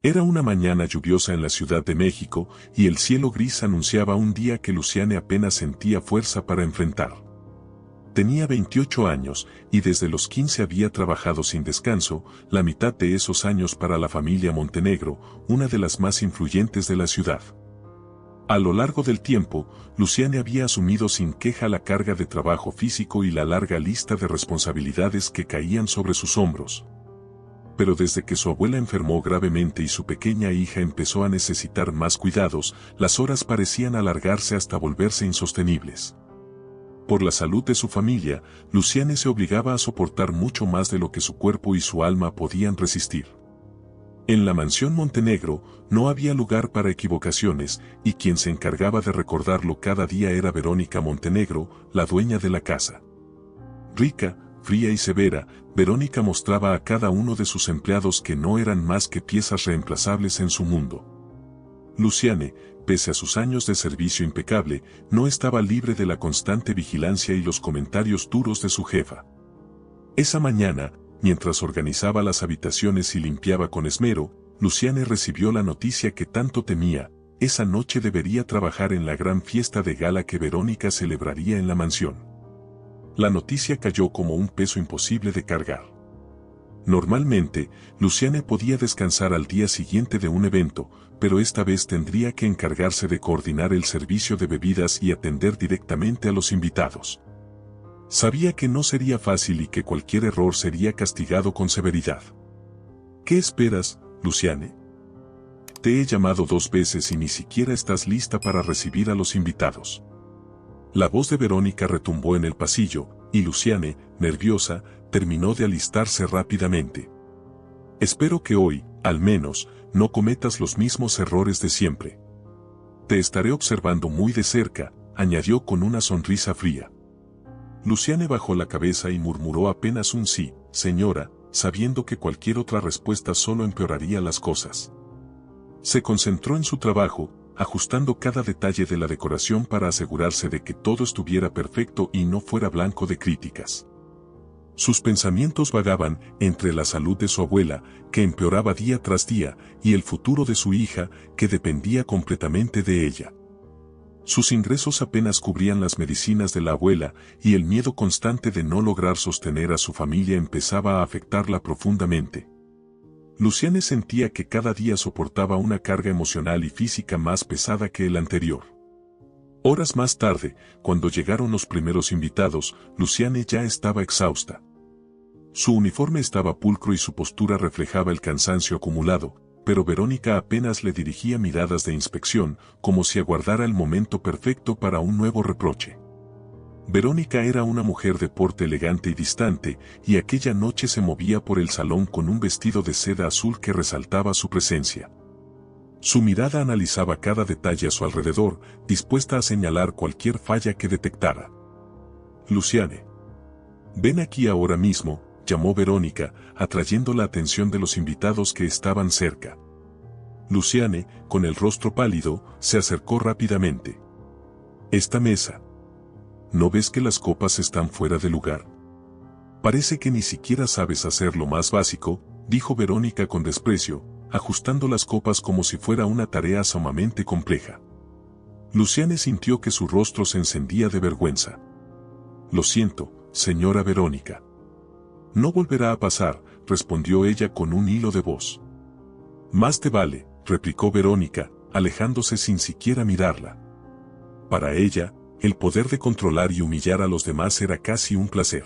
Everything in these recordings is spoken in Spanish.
Era una mañana lluviosa en la Ciudad de México, y el cielo gris anunciaba un día que Luciane apenas sentía fuerza para enfrentar. Tenía 28 años, y desde los 15 había trabajado sin descanso, la mitad de esos años para la familia Montenegro, una de las más influyentes de la ciudad. A lo largo del tiempo, Luciane había asumido sin queja la carga de trabajo físico y la larga lista de responsabilidades que caían sobre sus hombros. Pero desde que su abuela enfermó gravemente y su pequeña hija empezó a necesitar más cuidados, las horas parecían alargarse hasta volverse insostenibles. Por la salud de su familia, Luciane se obligaba a soportar mucho más de lo que su cuerpo y su alma podían resistir. En la mansión Montenegro no había lugar para equivocaciones, y quien se encargaba de recordarlo cada día era Verónica Montenegro, la dueña de la casa. Rica, fría y severa, Verónica mostraba a cada uno de sus empleados que no eran más que piezas reemplazables en su mundo. Luciane, pese a sus años de servicio impecable, no estaba libre de la constante vigilancia y los comentarios duros de su jefa. Esa mañana, mientras organizaba las habitaciones y limpiaba con esmero, Luciane recibió la noticia que tanto temía: esa noche debería trabajar en la gran fiesta de gala que Verónica celebraría en la mansión. La noticia cayó como un peso imposible de cargar. Normalmente, Luciane podía descansar al día siguiente de un evento, pero esta vez tendría que encargarse de coordinar el servicio de bebidas y atender directamente a los invitados. Sabía que no sería fácil y que cualquier error sería castigado con severidad. ¿Qué esperas, Luciane? Te he llamado 2 veces y ni siquiera estás lista para recibir a los invitados. La voz de Verónica retumbó en el pasillo, y Luciane, nerviosa, terminó de alistarse rápidamente. Espero que hoy, al menos, no cometas los mismos errores de siempre. Te estaré observando muy de cerca, añadió con una sonrisa fría. Luciane bajó la cabeza y murmuró apenas un sí, señora, sabiendo que cualquier otra respuesta solo empeoraría las cosas. Se concentró en su trabajo, ajustando cada detalle de la decoración para asegurarse de que todo estuviera perfecto y no fuera blanco de críticas. Sus pensamientos vagaban entre la salud de su abuela, que empeoraba día tras día, y el futuro de su hija, que dependía completamente de ella. Sus ingresos apenas cubrían las medicinas de la abuela, y el miedo constante de no lograr sostener a su familia empezaba a afectarla profundamente. Luciane sentía que cada día soportaba una carga emocional y física más pesada que el anterior. Horas más tarde, cuando llegaron los primeros invitados, Luciane ya estaba exhausta. Su uniforme estaba pulcro y su postura reflejaba el cansancio acumulado, pero Verónica apenas le dirigía miradas de inspección, como si aguardara el momento perfecto para un nuevo reproche. Verónica era una mujer de porte elegante y distante, y aquella noche se movía por el salón con un vestido de seda azul que resaltaba su presencia. Su mirada analizaba cada detalle a su alrededor, dispuesta a señalar cualquier falla que detectara. Luciane. Ven aquí ahora mismo, llamó Verónica, atrayendo la atención de los invitados que estaban cerca. Luciane, con el rostro pálido, se acercó rápidamente. Esta mesa. ¿No ves que las copas están fuera de lugar? Parece que ni siquiera sabes hacer lo más básico, dijo Verónica con desprecio, ajustando las copas como si fuera una tarea sumamente compleja. Luciane sintió que su rostro se encendía de vergüenza. Lo siento, señora Verónica. No volverá a pasar, respondió ella con un hilo de voz. Más te vale, replicó Verónica, alejándose sin siquiera mirarla. Para ella, el poder de controlar y humillar a los demás era casi un placer.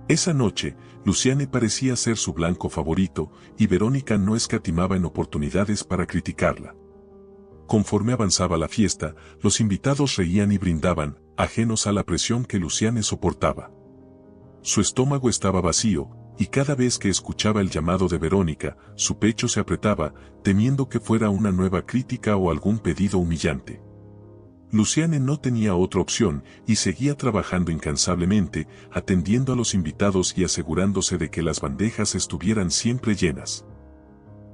Esa noche, Luciane parecía ser su blanco favorito, y Verónica no escatimaba en oportunidades para criticarla. Conforme avanzaba la fiesta, los invitados reían y brindaban, ajenos a la presión que Luciane soportaba. Su estómago estaba vacío, y cada vez que escuchaba el llamado de Verónica, su pecho se apretaba, temiendo que fuera una nueva crítica o algún pedido humillante. Luciane no tenía otra opción y seguía trabajando incansablemente, atendiendo a los invitados y asegurándose de que las bandejas estuvieran siempre llenas.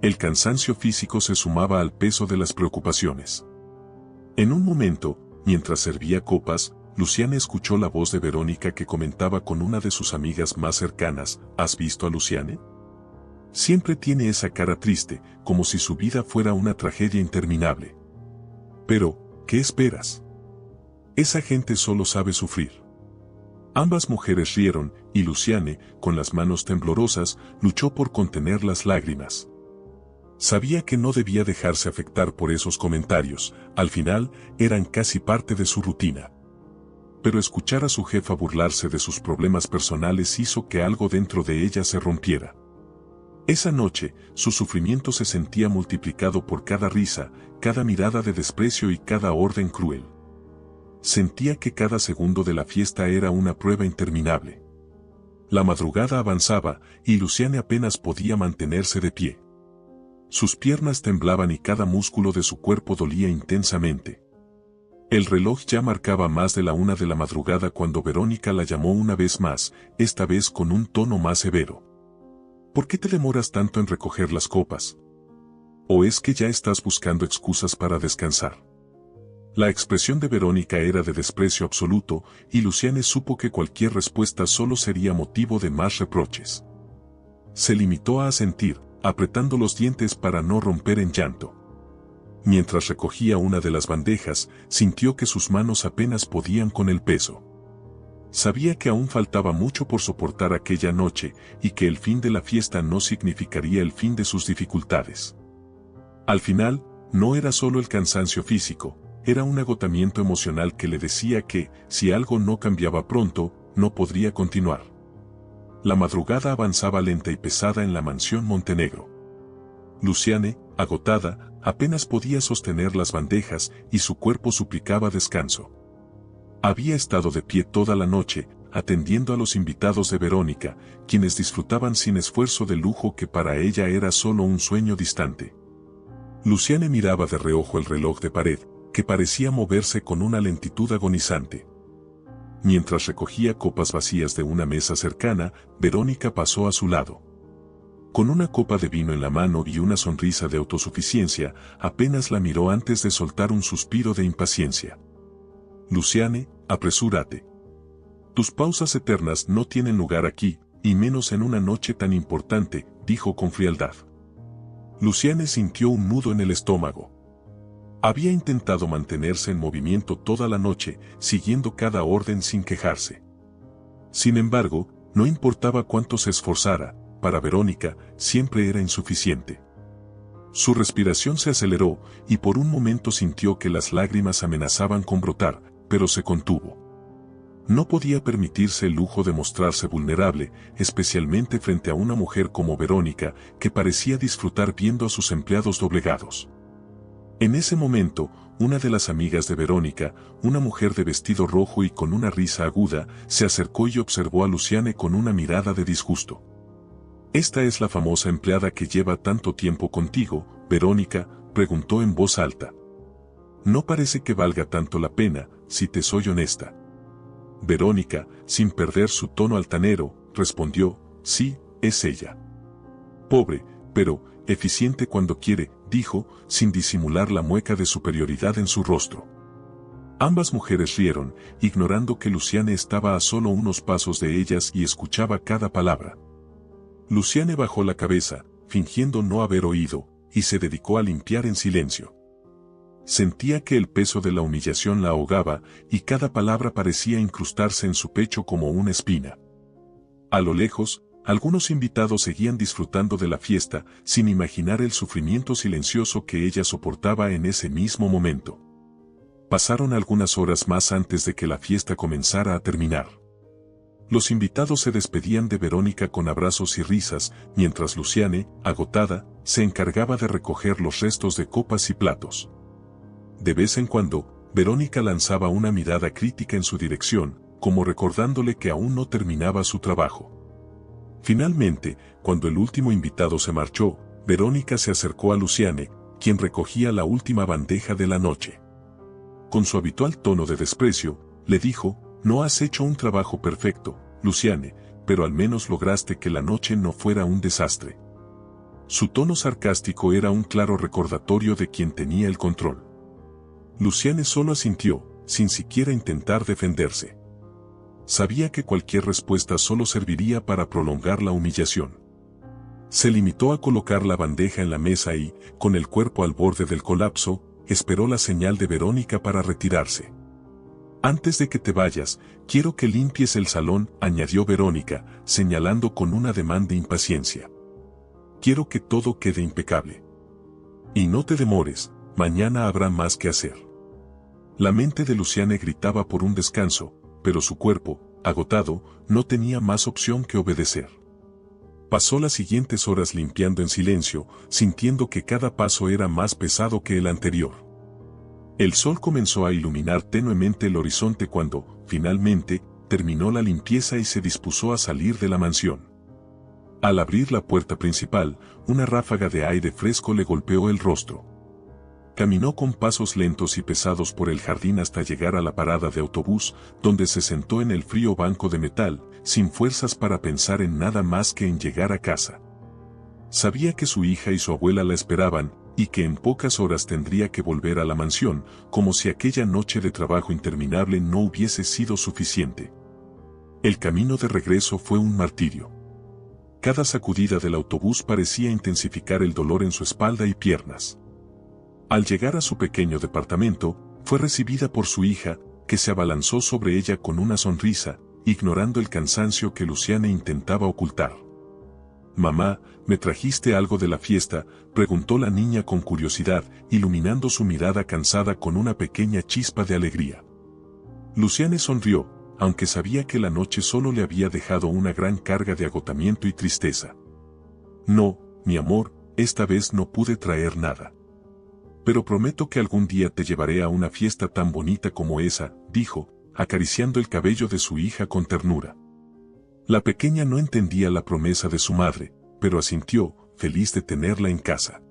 El cansancio físico se sumaba al peso de las preocupaciones. En un momento, mientras servía copas, Luciane escuchó la voz de Verónica que comentaba con una de sus amigas más cercanas: ¿Has visto a Luciane? Siempre tiene esa cara triste, como si su vida fuera una tragedia interminable. Pero, ¿qué esperas? Esa gente solo sabe sufrir. Ambas mujeres rieron, y Luciane, con las manos temblorosas, luchó por contener las lágrimas. Sabía que no debía dejarse afectar por esos comentarios, al final, eran casi parte de su rutina. Pero escuchar a su jefa burlarse de sus problemas personales hizo que algo dentro de ella se rompiera. Esa noche, su sufrimiento se sentía multiplicado por cada risa, cada mirada de desprecio y cada orden cruel. Sentía que cada segundo de la fiesta era una prueba interminable. La madrugada avanzaba, y Luciane apenas podía mantenerse de pie. Sus piernas temblaban y cada músculo de su cuerpo dolía intensamente. El reloj ya marcaba más de la 1 de la madrugada cuando Verónica la llamó una vez más, esta vez con un tono más severo. ¿Por qué te demoras tanto en recoger las copas? ¿O es que ya estás buscando excusas para descansar? La expresión de Verónica era de desprecio absoluto, y Luciane supo que cualquier respuesta solo sería motivo de más reproches. Se limitó a asentir, apretando los dientes para no romper en llanto. Mientras recogía una de las bandejas, sintió que sus manos apenas podían con el peso. Sabía que aún faltaba mucho por soportar aquella noche, y que el fin de la fiesta no significaría el fin de sus dificultades. Al final, no era solo el cansancio físico, era un agotamiento emocional que le decía que, si algo no cambiaba pronto, no podría continuar. La madrugada avanzaba lenta y pesada en la mansión Montenegro. Luciane, agotada, apenas podía sostener las bandejas y su cuerpo suplicaba descanso. Había estado de pie toda la noche, atendiendo a los invitados de Verónica, quienes disfrutaban sin esfuerzo del lujo que para ella era solo un sueño distante. Luciane miraba de reojo el reloj de pared, que parecía moverse con una lentitud agonizante. Mientras recogía copas vacías de una mesa cercana, Verónica pasó a su lado. Con una copa de vino en la mano y una sonrisa de autosuficiencia, apenas la miró antes de soltar un suspiro de impaciencia. Luciane, apresúrate. Tus pausas eternas no tienen lugar aquí, y menos en una noche tan importante, dijo con frialdad. Luciane sintió un nudo en el estómago. Había intentado mantenerse en movimiento toda la noche, siguiendo cada orden sin quejarse. Sin embargo, no importaba cuánto se esforzara, para Verónica, siempre era insuficiente. Su respiración se aceleró, y por un momento sintió que las lágrimas amenazaban con brotar, pero se contuvo. No podía permitirse el lujo de mostrarse vulnerable, especialmente frente a una mujer como Verónica, que parecía disfrutar viendo a sus empleados doblegados. En ese momento, una de las amigas de Verónica, una mujer de vestido rojo y con una risa aguda, se acercó y observó a Luciane con una mirada de disgusto. «¿Esta es la famosa empleada que lleva tanto tiempo contigo, Verónica?», preguntó en voz alta. «No parece que valga tanto la pena, si te soy honesta». Verónica, sin perder su tono altanero, respondió, «Sí, es ella». «Pobre, pero eficiente cuando quiere», dijo, sin disimular la mueca de superioridad en su rostro. Ambas mujeres rieron, ignorando que Luciane estaba a solo unos pasos de ellas y escuchaba cada palabra. Luciane bajó la cabeza, fingiendo no haber oído, y se dedicó a limpiar en silencio. Sentía que el peso de la humillación la ahogaba, y cada palabra parecía incrustarse en su pecho como una espina. A lo lejos, algunos invitados seguían disfrutando de la fiesta, sin imaginar el sufrimiento silencioso que ella soportaba en ese mismo momento. Pasaron algunas horas más antes de que la fiesta comenzara a terminar. Los invitados se despedían de Verónica con abrazos y risas, mientras Luciane, agotada, se encargaba de recoger los restos de copas y platos. De vez en cuando, Verónica lanzaba una mirada crítica en su dirección, como recordándole que aún no terminaba su trabajo. Finalmente, cuando el último invitado se marchó, Verónica se acercó a Luciane, quien recogía la última bandeja de la noche. Con su habitual tono de desprecio, le dijo, «No has hecho un trabajo perfecto, Luciane, pero al menos lograste que la noche no fuera un desastre». Su tono sarcástico era un claro recordatorio de quien tenía el control. Luciane solo asintió, sin siquiera intentar defenderse. Sabía que cualquier respuesta solo serviría para prolongar la humillación. Se limitó a colocar la bandeja en la mesa y, con el cuerpo al borde del colapso, esperó la señal de Verónica para retirarse. «Antes de que te vayas, quiero que limpies el salón», añadió Verónica, señalando con un ademán de impaciencia. «Quiero que todo quede impecable. Y no te demores, mañana habrá más que hacer». La mente de Luciane gritaba por un descanso, pero su cuerpo, agotado, no tenía más opción que obedecer. Pasó las siguientes horas limpiando en silencio, sintiendo que cada paso era más pesado que el anterior. El sol comenzó a iluminar tenuemente el horizonte cuando, finalmente, terminó la limpieza y se dispuso a salir de la mansión. Al abrir la puerta principal, una ráfaga de aire fresco le golpeó el rostro. Caminó con pasos lentos y pesados por el jardín hasta llegar a la parada de autobús, donde se sentó en el frío banco de metal, sin fuerzas para pensar en nada más que en llegar a casa. Sabía que su hija y su abuela la esperaban, y que en pocas horas tendría que volver a la mansión, como si aquella noche de trabajo interminable no hubiese sido suficiente. El camino de regreso fue un martirio. Cada sacudida del autobús parecía intensificar el dolor en su espalda y piernas. Al llegar a su pequeño departamento, fue recibida por su hija, que se abalanzó sobre ella con una sonrisa, ignorando el cansancio que Luciane intentaba ocultar. «Mamá, ¿me trajiste algo de la fiesta?», preguntó la niña con curiosidad, iluminando su mirada cansada con una pequeña chispa de alegría. Luciane sonrió, aunque sabía que la noche solo le había dejado una gran carga de agotamiento y tristeza. «No, mi amor, esta vez no pude traer nada. Pero prometo que algún día te llevaré a una fiesta tan bonita como esa», dijo, acariciando el cabello de su hija con ternura. La pequeña no entendía la promesa de su madre, pero asintió, feliz de tenerla en casa.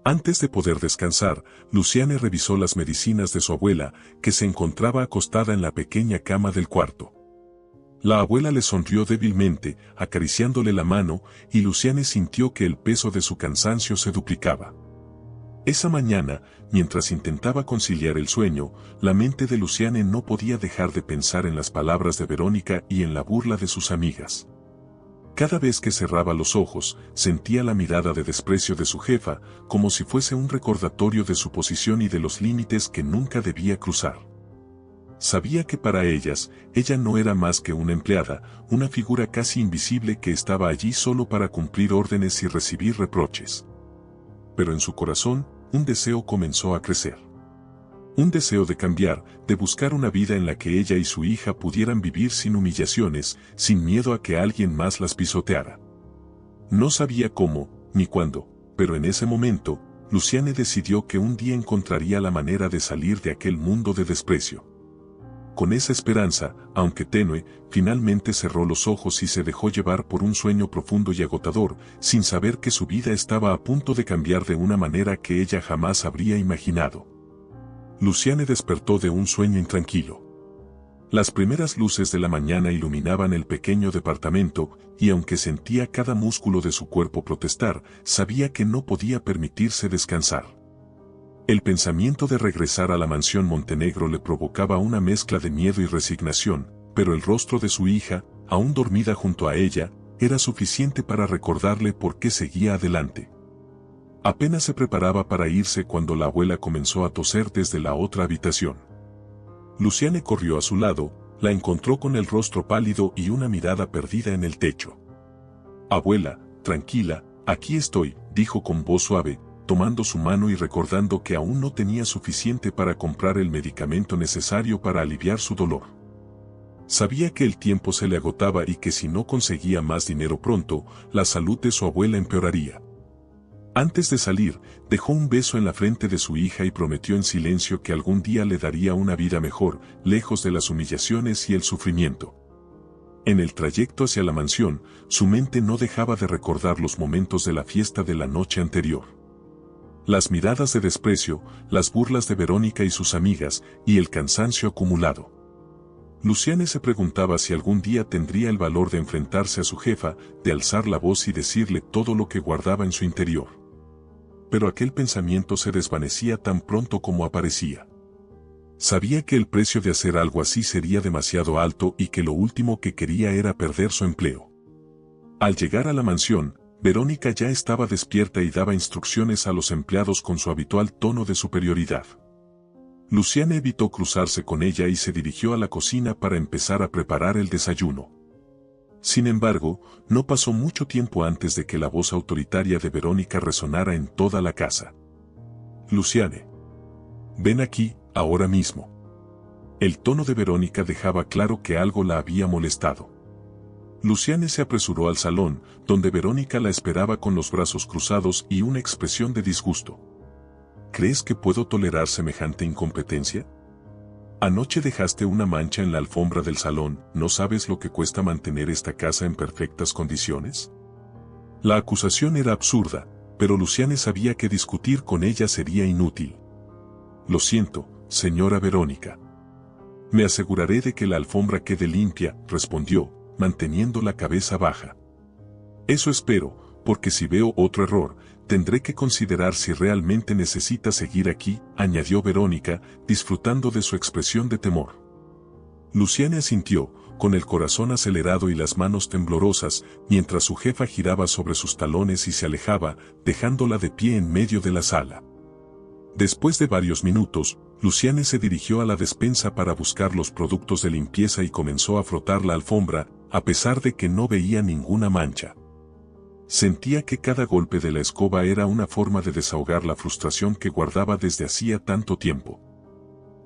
Antes de poder descansar, Luciane revisó las medicinas de su abuela, que se encontraba acostada en la pequeña cama del cuarto. La abuela le sonrió débilmente, acariciándole la mano, y Luciane sintió que el peso de su cansancio se duplicaba. Esa mañana, mientras intentaba conciliar el sueño, la mente de Luciane no podía dejar de pensar en las palabras de Verónica y en la burla de sus amigas. Cada vez que cerraba los ojos, sentía la mirada de desprecio de su jefa, como si fuese un recordatorio de su posición y de los límites que nunca debía cruzar. Sabía que para ellas, ella no era más que una empleada, una figura casi invisible que estaba allí solo para cumplir órdenes y recibir reproches. Pero en su corazón, un deseo comenzó a crecer. Un deseo de cambiar, de buscar una vida en la que ella y su hija pudieran vivir sin humillaciones, sin miedo a que alguien más las pisoteara. No sabía cómo, ni cuándo, pero en ese momento, Luciane decidió que un día encontraría la manera de salir de aquel mundo de desprecio. Con esa esperanza, aunque tenue, finalmente cerró los ojos y se dejó llevar por un sueño profundo y agotador, sin saber que su vida estaba a punto de cambiar de una manera que ella jamás habría imaginado. Luciane despertó de un sueño intranquilo. Las primeras luces de la mañana iluminaban el pequeño departamento, y aunque sentía cada músculo de su cuerpo protestar, sabía que no podía permitirse descansar. El pensamiento de regresar a la mansión Montenegro le provocaba una mezcla de miedo y resignación, pero el rostro de su hija, aún dormida junto a ella, era suficiente para recordarle por qué seguía adelante. Apenas se preparaba para irse cuando la abuela comenzó a toser desde la otra habitación. Luciane corrió a su lado, la encontró con el rostro pálido y una mirada perdida en el techo. «Abuela, tranquila, aquí estoy», dijo con voz suave, tomando su mano y recordando que aún no tenía suficiente para comprar el medicamento necesario para aliviar su dolor. Sabía que el tiempo se le agotaba y que si no conseguía más dinero pronto, la salud de su abuela empeoraría. Antes de salir, dejó un beso en la frente de su hija y prometió en silencio que algún día le daría una vida mejor, lejos de las humillaciones y el sufrimiento. En el trayecto hacia la mansión, su mente no dejaba de recordar los momentos de la fiesta de la noche anterior. Las miradas de desprecio, las burlas de Verónica y sus amigas, y el cansancio acumulado. Luciane se preguntaba si algún día tendría el valor de enfrentarse a su jefa, de alzar la voz y decirle todo lo que guardaba en su interior. Pero aquel pensamiento se desvanecía tan pronto como aparecía. Sabía que el precio de hacer algo así sería demasiado alto y que lo último que quería era perder su empleo. Al llegar a la mansión, Verónica ya estaba despierta y daba instrucciones a los empleados con su habitual tono de superioridad. Luciana evitó cruzarse con ella y se dirigió a la cocina para empezar a preparar el desayuno. Sin embargo, no pasó mucho tiempo antes de que la voz autoritaria de Verónica resonara en toda la casa. «Luciane, ven aquí, ahora mismo». El tono de Verónica dejaba claro que algo la había molestado. Luciane se apresuró al salón, donde Verónica la esperaba con los brazos cruzados y una expresión de disgusto. ¿Crees que puedo tolerar semejante incompetencia? Anoche dejaste una mancha en la alfombra del salón, ¿no sabes lo que cuesta mantener esta casa en perfectas condiciones? La acusación era absurda, pero Luciane sabía que discutir con ella sería inútil. Lo siento, señora Verónica. Me aseguraré de que la alfombra quede limpia, respondió, manteniendo la cabeza baja. Eso espero, porque si veo otro error, tendré que considerar si realmente necesita seguir aquí, añadió Verónica, disfrutando de su expresión de temor. Luciana asintió, con el corazón acelerado y las manos temblorosas, mientras su jefa giraba sobre sus talones y se alejaba, dejándola de pie en medio de la sala. Después de varios minutos, Luciana se dirigió a la despensa para buscar los productos de limpieza y comenzó a frotar la alfombra, a pesar de que no veía ninguna mancha. Sentía que cada golpe de la escoba era una forma de desahogar la frustración que guardaba desde hacía tanto tiempo.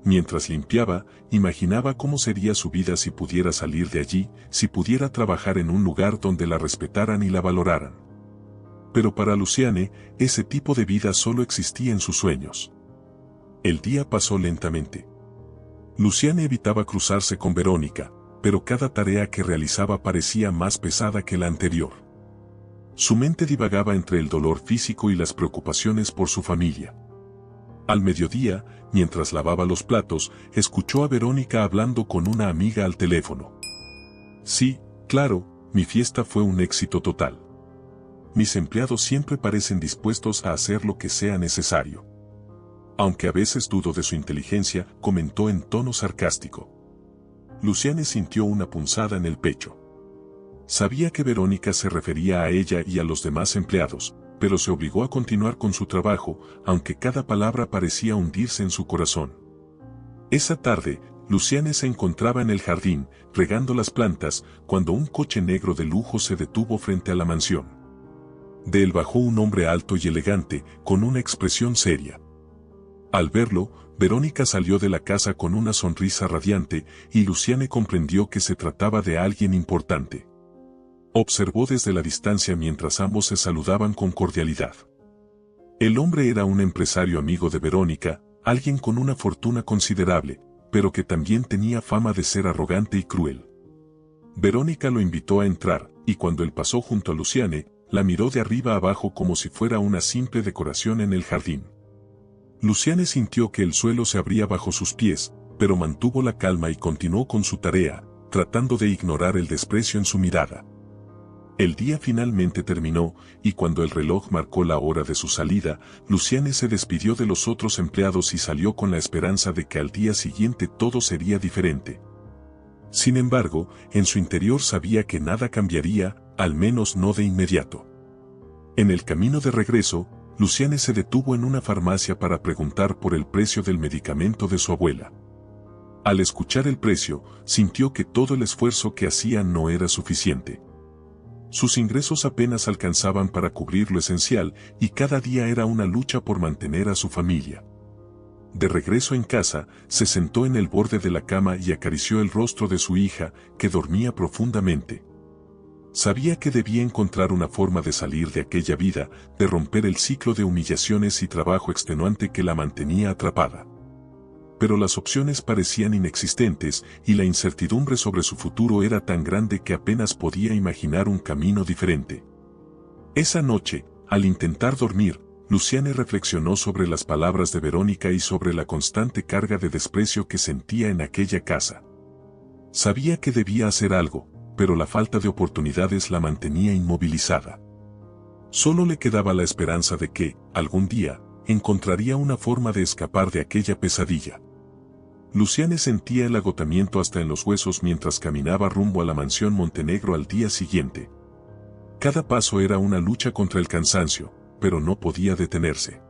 Mientras limpiaba, imaginaba cómo sería su vida si pudiera salir de allí, si pudiera trabajar en un lugar donde la respetaran y la valoraran. Pero para Luciane, ese tipo de vida solo existía en sus sueños. El día pasó lentamente. Luciane evitaba cruzarse con Verónica, pero cada tarea que realizaba parecía más pesada que la anterior. Su mente divagaba entre el dolor físico y las preocupaciones por su familia. Al mediodía, mientras lavaba los platos, escuchó a Verónica hablando con una amiga al teléfono. Sí, claro, mi fiesta fue un éxito total. Mis empleados siempre parecen dispuestos a hacer lo que sea necesario. Aunque a veces dudo de su inteligencia, comentó en tono sarcástico. Luciane sintió una punzada en el pecho. Sabía que Verónica se refería a ella y a los demás empleados, pero se obligó a continuar con su trabajo, aunque cada palabra parecía hundirse en su corazón. Esa tarde, Luciane se encontraba en el jardín, regando las plantas, cuando un coche negro de lujo se detuvo frente a la mansión. De él bajó un hombre alto y elegante, con una expresión seria. Al verlo, Verónica salió de la casa con una sonrisa radiante, y Luciane comprendió que se trataba de alguien importante. Observó desde la distancia mientras ambos se saludaban con cordialidad. El hombre era un empresario amigo de Verónica, alguien con una fortuna considerable, pero que también tenía fama de ser arrogante y cruel. Verónica lo invitó a entrar, y cuando él pasó junto a Luciane, la miró de arriba abajo como si fuera una simple decoración en el jardín. Luciane sintió que el suelo se abría bajo sus pies, pero mantuvo la calma y continuó con su tarea, tratando de ignorar el desprecio en su mirada. El día finalmente terminó, y cuando el reloj marcó la hora de su salida, Luciane se despidió de los otros empleados y salió con la esperanza de que al día siguiente todo sería diferente. Sin embargo, en su interior sabía que nada cambiaría, al menos no de inmediato. En el camino de regreso, Luciane se detuvo en una farmacia para preguntar por el precio del medicamento de su abuela. Al escuchar el precio, sintió que todo el esfuerzo que hacía no era suficiente. Sus ingresos apenas alcanzaban para cubrir lo esencial, y cada día era una lucha por mantener a su familia. De regreso en casa, se sentó en el borde de la cama y acarició el rostro de su hija, que dormía profundamente. Sabía que debía encontrar una forma de salir de aquella vida, de romper el ciclo de humillaciones y trabajo extenuante que la mantenía atrapada. Pero las opciones parecían inexistentes, y la incertidumbre sobre su futuro era tan grande que apenas podía imaginar un camino diferente. Esa noche, al intentar dormir, Luciane reflexionó sobre las palabras de Verónica y sobre la constante carga de desprecio que sentía en aquella casa. Sabía que debía hacer algo, pero la falta de oportunidades la mantenía inmovilizada. Solo le quedaba la esperanza de que, algún día, encontraría una forma de escapar de aquella pesadilla. Luciane sentía el agotamiento hasta en los huesos mientras caminaba rumbo a la mansión Montenegro al día siguiente. Cada paso era una lucha contra el cansancio, pero no podía detenerse.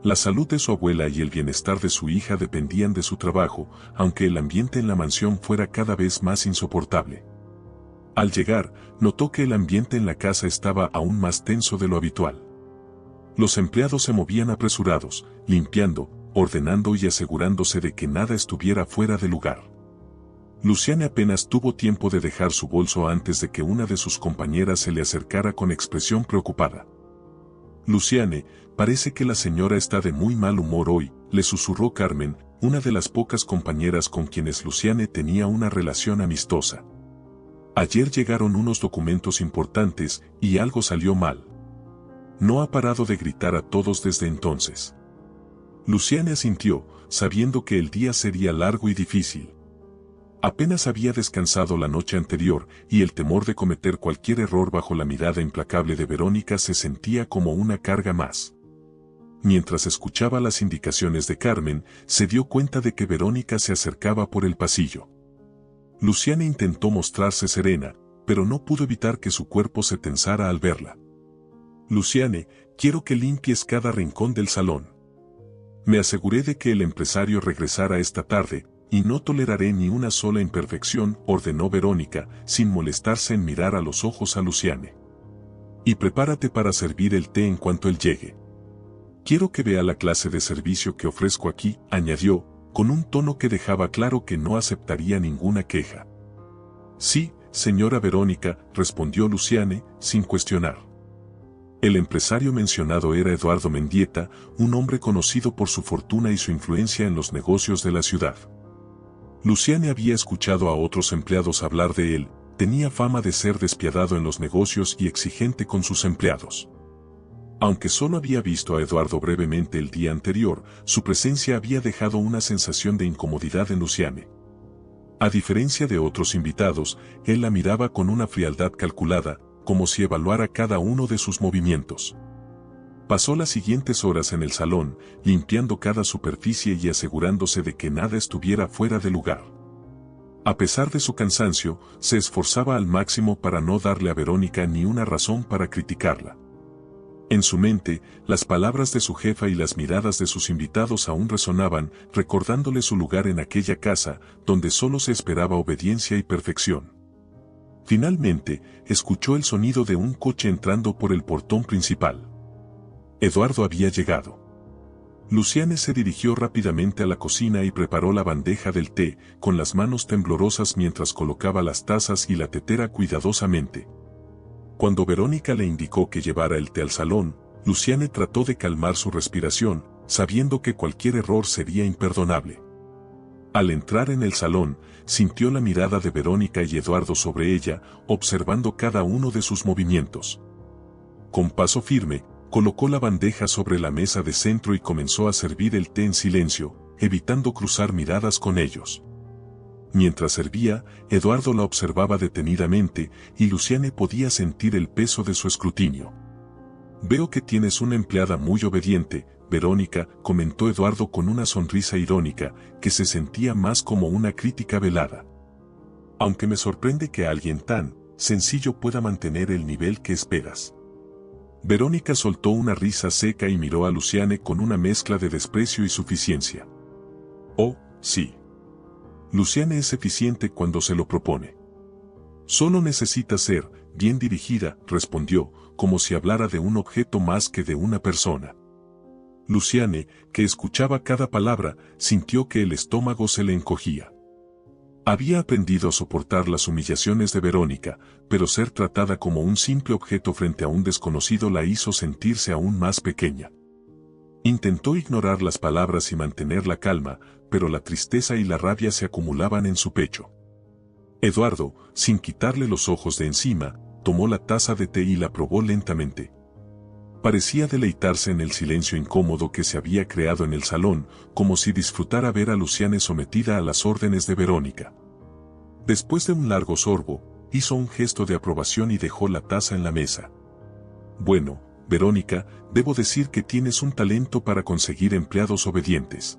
La salud de su abuela y el bienestar de su hija dependían de su trabajo, aunque el ambiente en la mansión fuera cada vez más insoportable. Al llegar, notó que el ambiente en la casa estaba aún más tenso de lo habitual. Los empleados se movían apresurados, limpiando, ordenando y asegurándose de que nada estuviera fuera de lugar. Luciane apenas tuvo tiempo de dejar su bolso antes de que una de sus compañeras se le acercara con expresión preocupada. «Luciane, parece que la señora está de muy mal humor hoy», le susurró Carmen, una de las pocas compañeras con quienes Luciane tenía una relación amistosa. «Ayer llegaron unos documentos importantes y algo salió mal. No ha parado de gritar a todos desde entonces». Luciane asintió, sabiendo que el día sería largo y difícil. Apenas había descansado la noche anterior, y el temor de cometer cualquier error bajo la mirada implacable de Verónica se sentía como una carga más. Mientras escuchaba las indicaciones de Carmen, se dio cuenta de que Verónica se acercaba por el pasillo. Luciane intentó mostrarse serena, pero no pudo evitar que su cuerpo se tensara al verla. «Luciane, quiero que limpies cada rincón del salón. Me aseguré de que el empresario regresara esta tarde, y no toleraré ni una sola imperfección», ordenó Verónica, sin molestarse en mirar a los ojos a Luciane. «Y prepárate para servir el té en cuanto él llegue. Quiero que vea la clase de servicio que ofrezco aquí», añadió, con un tono que dejaba claro que no aceptaría ninguna queja. «Sí, señora Verónica», respondió Luciane, sin cuestionar. El empresario mencionado era Eduardo Mendieta, un hombre conocido por su fortuna y su influencia en los negocios de la ciudad. Luciane había escuchado a otros empleados hablar de él, tenía fama de ser despiadado en los negocios y exigente con sus empleados. Aunque solo había visto a Eduardo brevemente el día anterior, su presencia había dejado una sensación de incomodidad en Luciane. A diferencia de otros invitados, él la miraba con una frialdad calculada, como si evaluara cada uno de sus movimientos. Pasó las siguientes horas en el salón, limpiando cada superficie y asegurándose de que nada estuviera fuera de lugar. A pesar de su cansancio, se esforzaba al máximo para no darle a Verónica ni una razón para criticarla. En su mente, las palabras de su jefa y las miradas de sus invitados aún resonaban, recordándole su lugar en aquella casa, donde solo se esperaba obediencia y perfección. Finalmente, escuchó el sonido de un coche entrando por el portón principal. Eduardo había llegado. Luciane se dirigió rápidamente a la cocina y preparó la bandeja del té, con las manos temblorosas mientras colocaba las tazas y la tetera cuidadosamente. Cuando Verónica le indicó que llevara el té al salón, Luciane trató de calmar su respiración, sabiendo que cualquier error sería imperdonable. Al entrar en el salón, sintió la mirada de Verónica y Eduardo sobre ella, observando cada uno de sus movimientos. Con paso firme, colocó la bandeja sobre la mesa de centro y comenzó a servir el té en silencio, evitando cruzar miradas con ellos. Mientras servía, Eduardo la observaba detenidamente, y Luciane podía sentir el peso de su escrutinio. «Veo que tienes una empleada muy obediente, Verónica», comentó Eduardo con una sonrisa irónica, que se sentía más como una crítica velada. «Aunque me sorprende que alguien tan sencillo pueda mantener el nivel que esperas». Verónica soltó una risa seca y miró a Luciane con una mezcla de desprecio y suficiencia. «Oh, sí. Luciane es eficiente cuando se lo propone. Solo necesita ser bien dirigida», respondió, como si hablara de un objeto más que de una persona. Luciane, que escuchaba cada palabra, sintió que el estómago se le encogía. Había aprendido a soportar las humillaciones de Verónica, pero ser tratada como un simple objeto frente a un desconocido la hizo sentirse aún más pequeña. Intentó ignorar las palabras y mantener la calma, pero la tristeza y la rabia se acumulaban en su pecho. Eduardo, sin quitarle los ojos de encima, tomó la taza de té y la probó lentamente. Parecía deleitarse en el silencio incómodo que se había creado en el salón, como si disfrutara ver a Luciane sometida a las órdenes de Verónica. Después de un largo sorbo, hizo un gesto de aprobación y dejó la taza en la mesa. «Bueno, Verónica, debo decir que tienes un talento para conseguir empleados obedientes.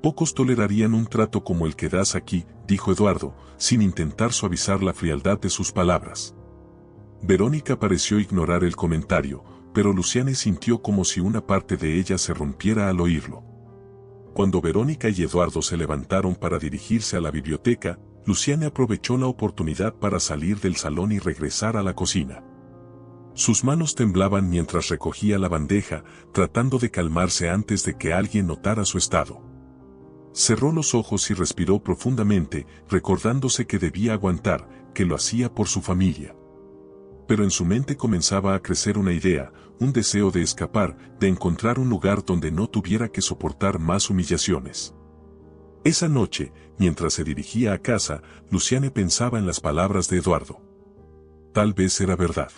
Pocos tolerarían un trato como el que das aquí», dijo Eduardo, sin intentar suavizar la frialdad de sus palabras. Verónica pareció ignorar el comentario, pero Luciane sintió como si una parte de ella se rompiera al oírlo. Cuando Verónica y Eduardo se levantaron para dirigirse a la biblioteca, Luciane aprovechó la oportunidad para salir del salón y regresar a la cocina. Sus manos temblaban mientras recogía la bandeja, tratando de calmarse antes de que alguien notara su estado. Cerró los ojos y respiró profundamente, recordándose que debía aguantar, que lo hacía por su familia. Pero en su mente comenzaba a crecer una idea, un deseo de escapar, de encontrar un lugar donde no tuviera que soportar más humillaciones. Esa noche, mientras se dirigía a casa, Luciane pensaba en las palabras de Eduardo. Tal vez era verdad.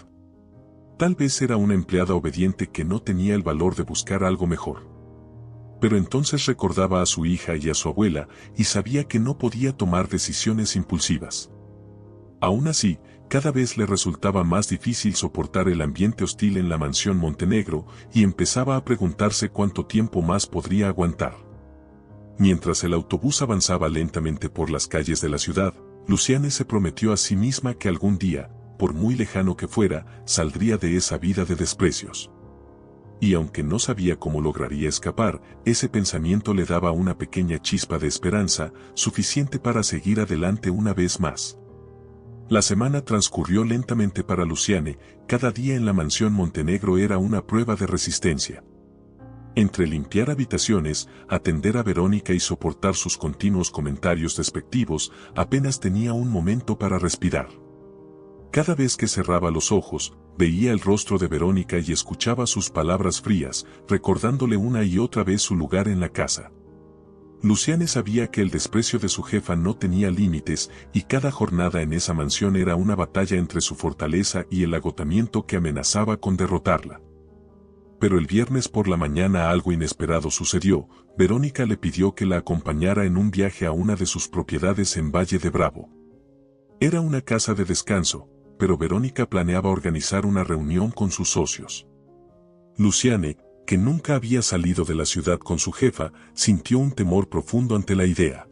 Tal vez era una empleada obediente que no tenía el valor de buscar algo mejor. Pero entonces recordaba a su hija y a su abuela, y sabía que no podía tomar decisiones impulsivas. Aún así, cada vez le resultaba más difícil soportar el ambiente hostil en la mansión Montenegro, y empezaba a preguntarse cuánto tiempo más podría aguantar. Mientras el autobús avanzaba lentamente por las calles de la ciudad, Luciane se prometió a sí misma que algún día, por muy lejano que fuera, saldría de esa vida de desprecios. Y aunque no sabía cómo lograría escapar, ese pensamiento le daba una pequeña chispa de esperanza, suficiente para seguir adelante una vez más. La semana transcurrió lentamente para Luciane, cada día en la mansión Montenegro era una prueba de resistencia. Entre limpiar habitaciones, atender a Verónica y soportar sus continuos comentarios despectivos, apenas tenía un momento para respirar. Cada vez que cerraba los ojos, veía el rostro de Verónica y escuchaba sus palabras frías, recordándole una y otra vez su lugar en la casa. Luciane sabía que el desprecio de su jefa no tenía límites, y cada jornada en esa mansión era una batalla entre su fortaleza y el agotamiento que amenazaba con derrotarla. Pero el viernes por la mañana algo inesperado sucedió. Verónica le pidió que la acompañara en un viaje a una de sus propiedades en Valle de Bravo. Era una casa de descanso, pero Verónica planeaba organizar una reunión con sus socios. Luciane, que nunca había salido de la ciudad con su jefa, sintió un temor profundo ante la idea.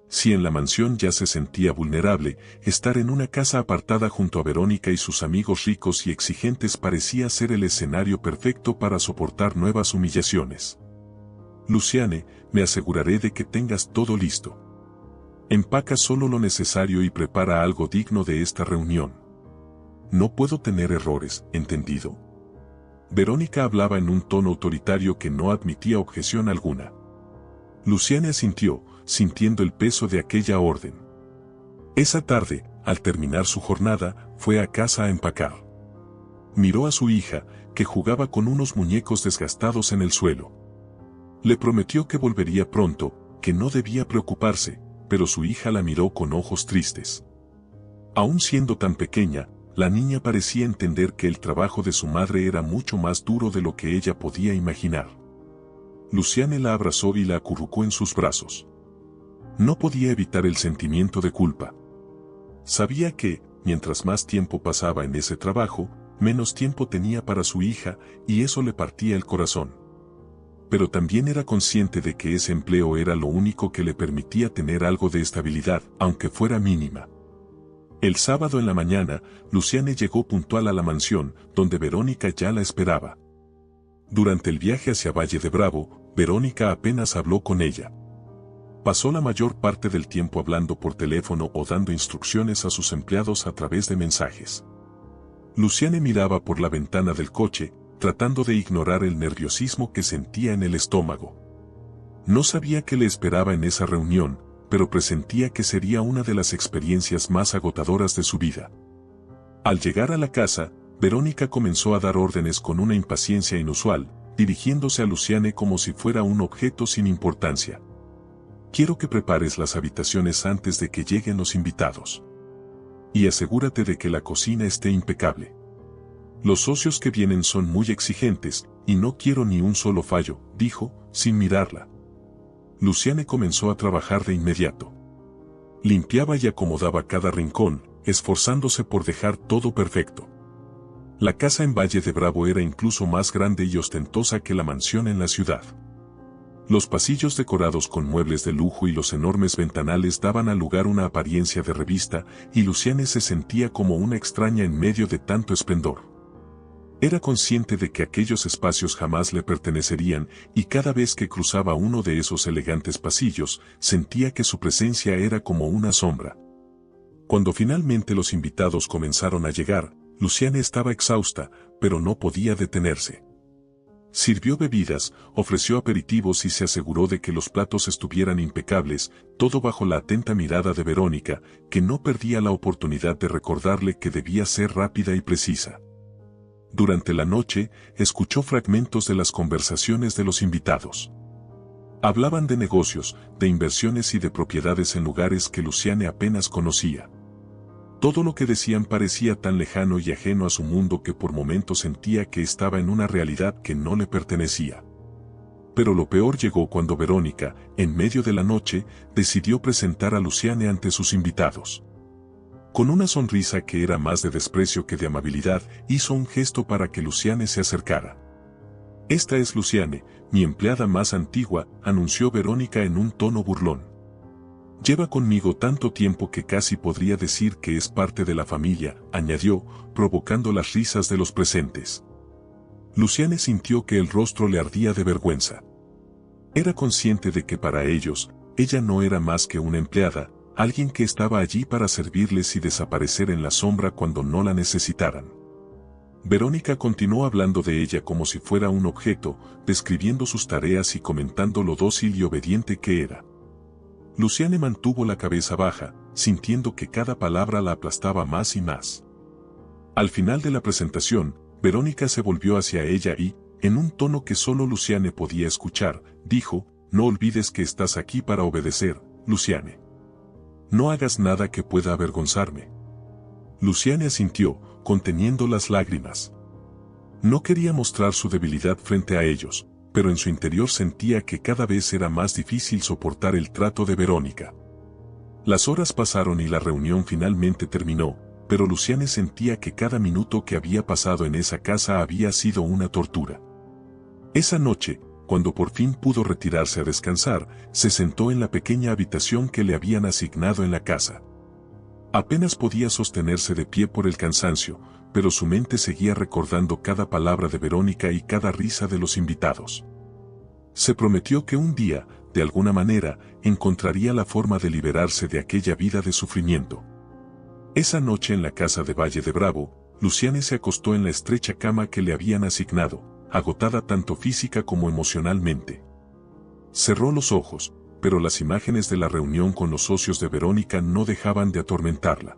Si en la mansión ya se sentía vulnerable, estar en una casa apartada junto a Verónica y sus amigos ricos y exigentes parecía ser el escenario perfecto para soportar nuevas humillaciones. Luciane, me aseguraré de que tengas todo listo. Empaca solo lo necesario y prepara algo digno de esta reunión. No puedo tener errores, ¿entendido? Verónica hablaba en un tono autoritario que no admitía objeción alguna. Luciane asintió, sintiendo el peso de aquella orden. Esa tarde, al terminar su jornada, fue a casa a empacar. Miró a su hija, que jugaba con unos muñecos desgastados en el suelo. Le prometió que volvería pronto, que no debía preocuparse, pero su hija la miró con ojos tristes. Aún siendo tan pequeña, la niña parecía entender que el trabajo de su madre era mucho más duro de lo que ella podía imaginar. Luciane la abrazó y la acurrucó en sus brazos. No podía evitar el sentimiento de culpa. Sabía que, mientras más tiempo pasaba en ese trabajo, menos tiempo tenía para su hija, y eso le partía el corazón. Pero también era consciente de que ese empleo era lo único que le permitía tener algo de estabilidad, aunque fuera mínima. El sábado en la mañana, Luciane llegó puntual a la mansión, donde Verónica ya la esperaba. Durante el viaje hacia Valle de Bravo, Verónica apenas habló con ella. Pasó la mayor parte del tiempo hablando por teléfono o dando instrucciones a sus empleados a través de mensajes. Luciane miraba por la ventana del coche, tratando de ignorar el nerviosismo que sentía en el estómago. No sabía qué le esperaba en esa reunión, pero presentía que sería una de las experiencias más agotadoras de su vida. Al llegar a la casa, Verónica comenzó a dar órdenes con una impaciencia inusual, dirigiéndose a Luciane como si fuera un objeto sin importancia. Quiero que prepares las habitaciones antes de que lleguen los invitados. Y asegúrate de que la cocina esté impecable. Los socios que vienen son muy exigentes, y no quiero ni un solo fallo, dijo, sin mirarla. Luciane comenzó a trabajar de inmediato. Limpiaba y acomodaba cada rincón, esforzándose por dejar todo perfecto. La casa en Valle de Bravo era incluso más grande y ostentosa que la mansión en la ciudad. Los pasillos decorados con muebles de lujo y los enormes ventanales daban al lugar una apariencia de revista, y Luciane se sentía como una extraña en medio de tanto esplendor. Era consciente de que aquellos espacios jamás le pertenecerían, y cada vez que cruzaba uno de esos elegantes pasillos, sentía que su presencia era como una sombra. Cuando finalmente los invitados comenzaron a llegar, Luciane estaba exhausta, pero no podía detenerse. Sirvió bebidas, ofreció aperitivos y se aseguró de que los platos estuvieran impecables, todo bajo la atenta mirada de Verónica, que no perdía la oportunidad de recordarle que debía ser rápida y precisa. Durante la noche, escuchó fragmentos de las conversaciones de los invitados. Hablaban de negocios, de inversiones y de propiedades en lugares que Luciane apenas conocía. Todo lo que decían parecía tan lejano y ajeno a su mundo que por momentos sentía que estaba en una realidad que no le pertenecía. Pero lo peor llegó cuando Verónica, en medio de la noche, decidió presentar a Luciane ante sus invitados. Con una sonrisa que era más de desprecio que de amabilidad, hizo un gesto para que Luciane se acercara. «Esta es Luciane, mi empleada más antigua», anunció Verónica en un tono burlón. «Lleva conmigo tanto tiempo que casi podría decir que es parte de la familia», añadió, provocando las risas de los presentes. Luciane sintió que el rostro le ardía de vergüenza. Era consciente de que para ellos, ella no era más que una empleada, alguien que estaba allí para servirles y desaparecer en la sombra cuando no la necesitaran. Verónica continuó hablando de ella como si fuera un objeto, describiendo sus tareas y comentando lo dócil y obediente que era. Luciane mantuvo la cabeza baja, sintiendo que cada palabra la aplastaba más y más. Al final de la presentación, Verónica se volvió hacia ella y, en un tono que solo Luciane podía escuchar, dijo: «No olvides que estás aquí para obedecer, Luciane. No hagas nada que pueda avergonzarme». Luciane asintió, conteniendo las lágrimas. No quería mostrar su debilidad frente a ellos, pero en su interior sentía que cada vez era más difícil soportar el trato de Verónica. Las horas pasaron y la reunión finalmente terminó, pero Luciane sentía que cada minuto que había pasado en esa casa había sido una tortura. Esa noche, cuando por fin pudo retirarse a descansar, se sentó en la pequeña habitación que le habían asignado en la casa. Apenas podía sostenerse de pie por el cansancio, pero su mente seguía recordando cada palabra de Verónica y cada risa de los invitados. Se prometió que un día, de alguna manera, encontraría la forma de liberarse de aquella vida de sufrimiento. Esa noche en la casa de Valle de Bravo, Luciane se acostó en la estrecha cama que le habían asignado, agotada tanto física como emocionalmente. Cerró los ojos, pero las imágenes de la reunión con los socios de Verónica no dejaban de atormentarla.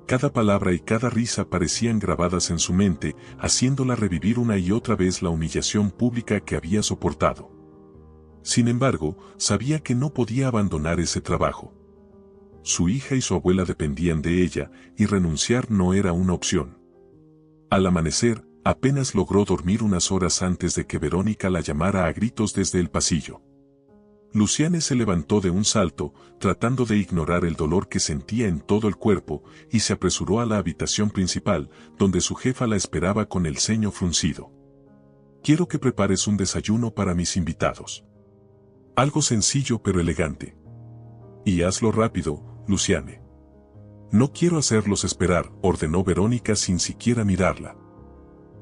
Cada palabra y cada risa parecían grabadas en su mente, haciéndola revivir una y otra vez la humillación pública que había soportado. Sin embargo, sabía que no podía abandonar ese trabajo. Su hija y su abuela dependían de ella, y renunciar no era una opción. Al amanecer, apenas logró dormir unas horas antes de que Verónica la llamara a gritos desde el pasillo. Luciane se levantó de un salto, tratando de ignorar el dolor que sentía en todo el cuerpo, y se apresuró a la habitación principal, donde su jefa la esperaba con el ceño fruncido. «Quiero que prepares un desayuno para mis invitados. Algo sencillo pero elegante. Y hazlo rápido, Luciane». «No quiero hacerlos esperar», ordenó Verónica sin siquiera mirarla.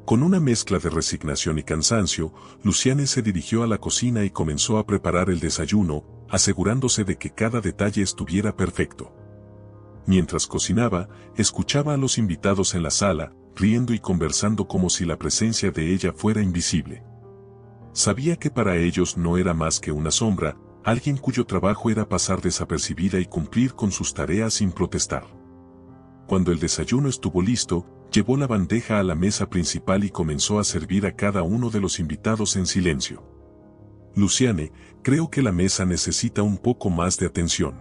Con una mezcla de resignación y cansancio, Luciane se dirigió a la cocina y comenzó a preparar el desayuno, asegurándose de que cada detalle estuviera perfecto. Mientras cocinaba, escuchaba a los invitados en la sala, riendo y conversando como si la presencia de ella fuera invisible. Sabía que para ellos no era más que una sombra, alguien cuyo trabajo era pasar desapercibida y cumplir con sus tareas sin protestar. Cuando el desayuno estuvo listo, llevó la bandeja a la mesa principal y comenzó a servir a cada uno de los invitados en silencio. «Luciane, creo que la mesa necesita un poco más de atención.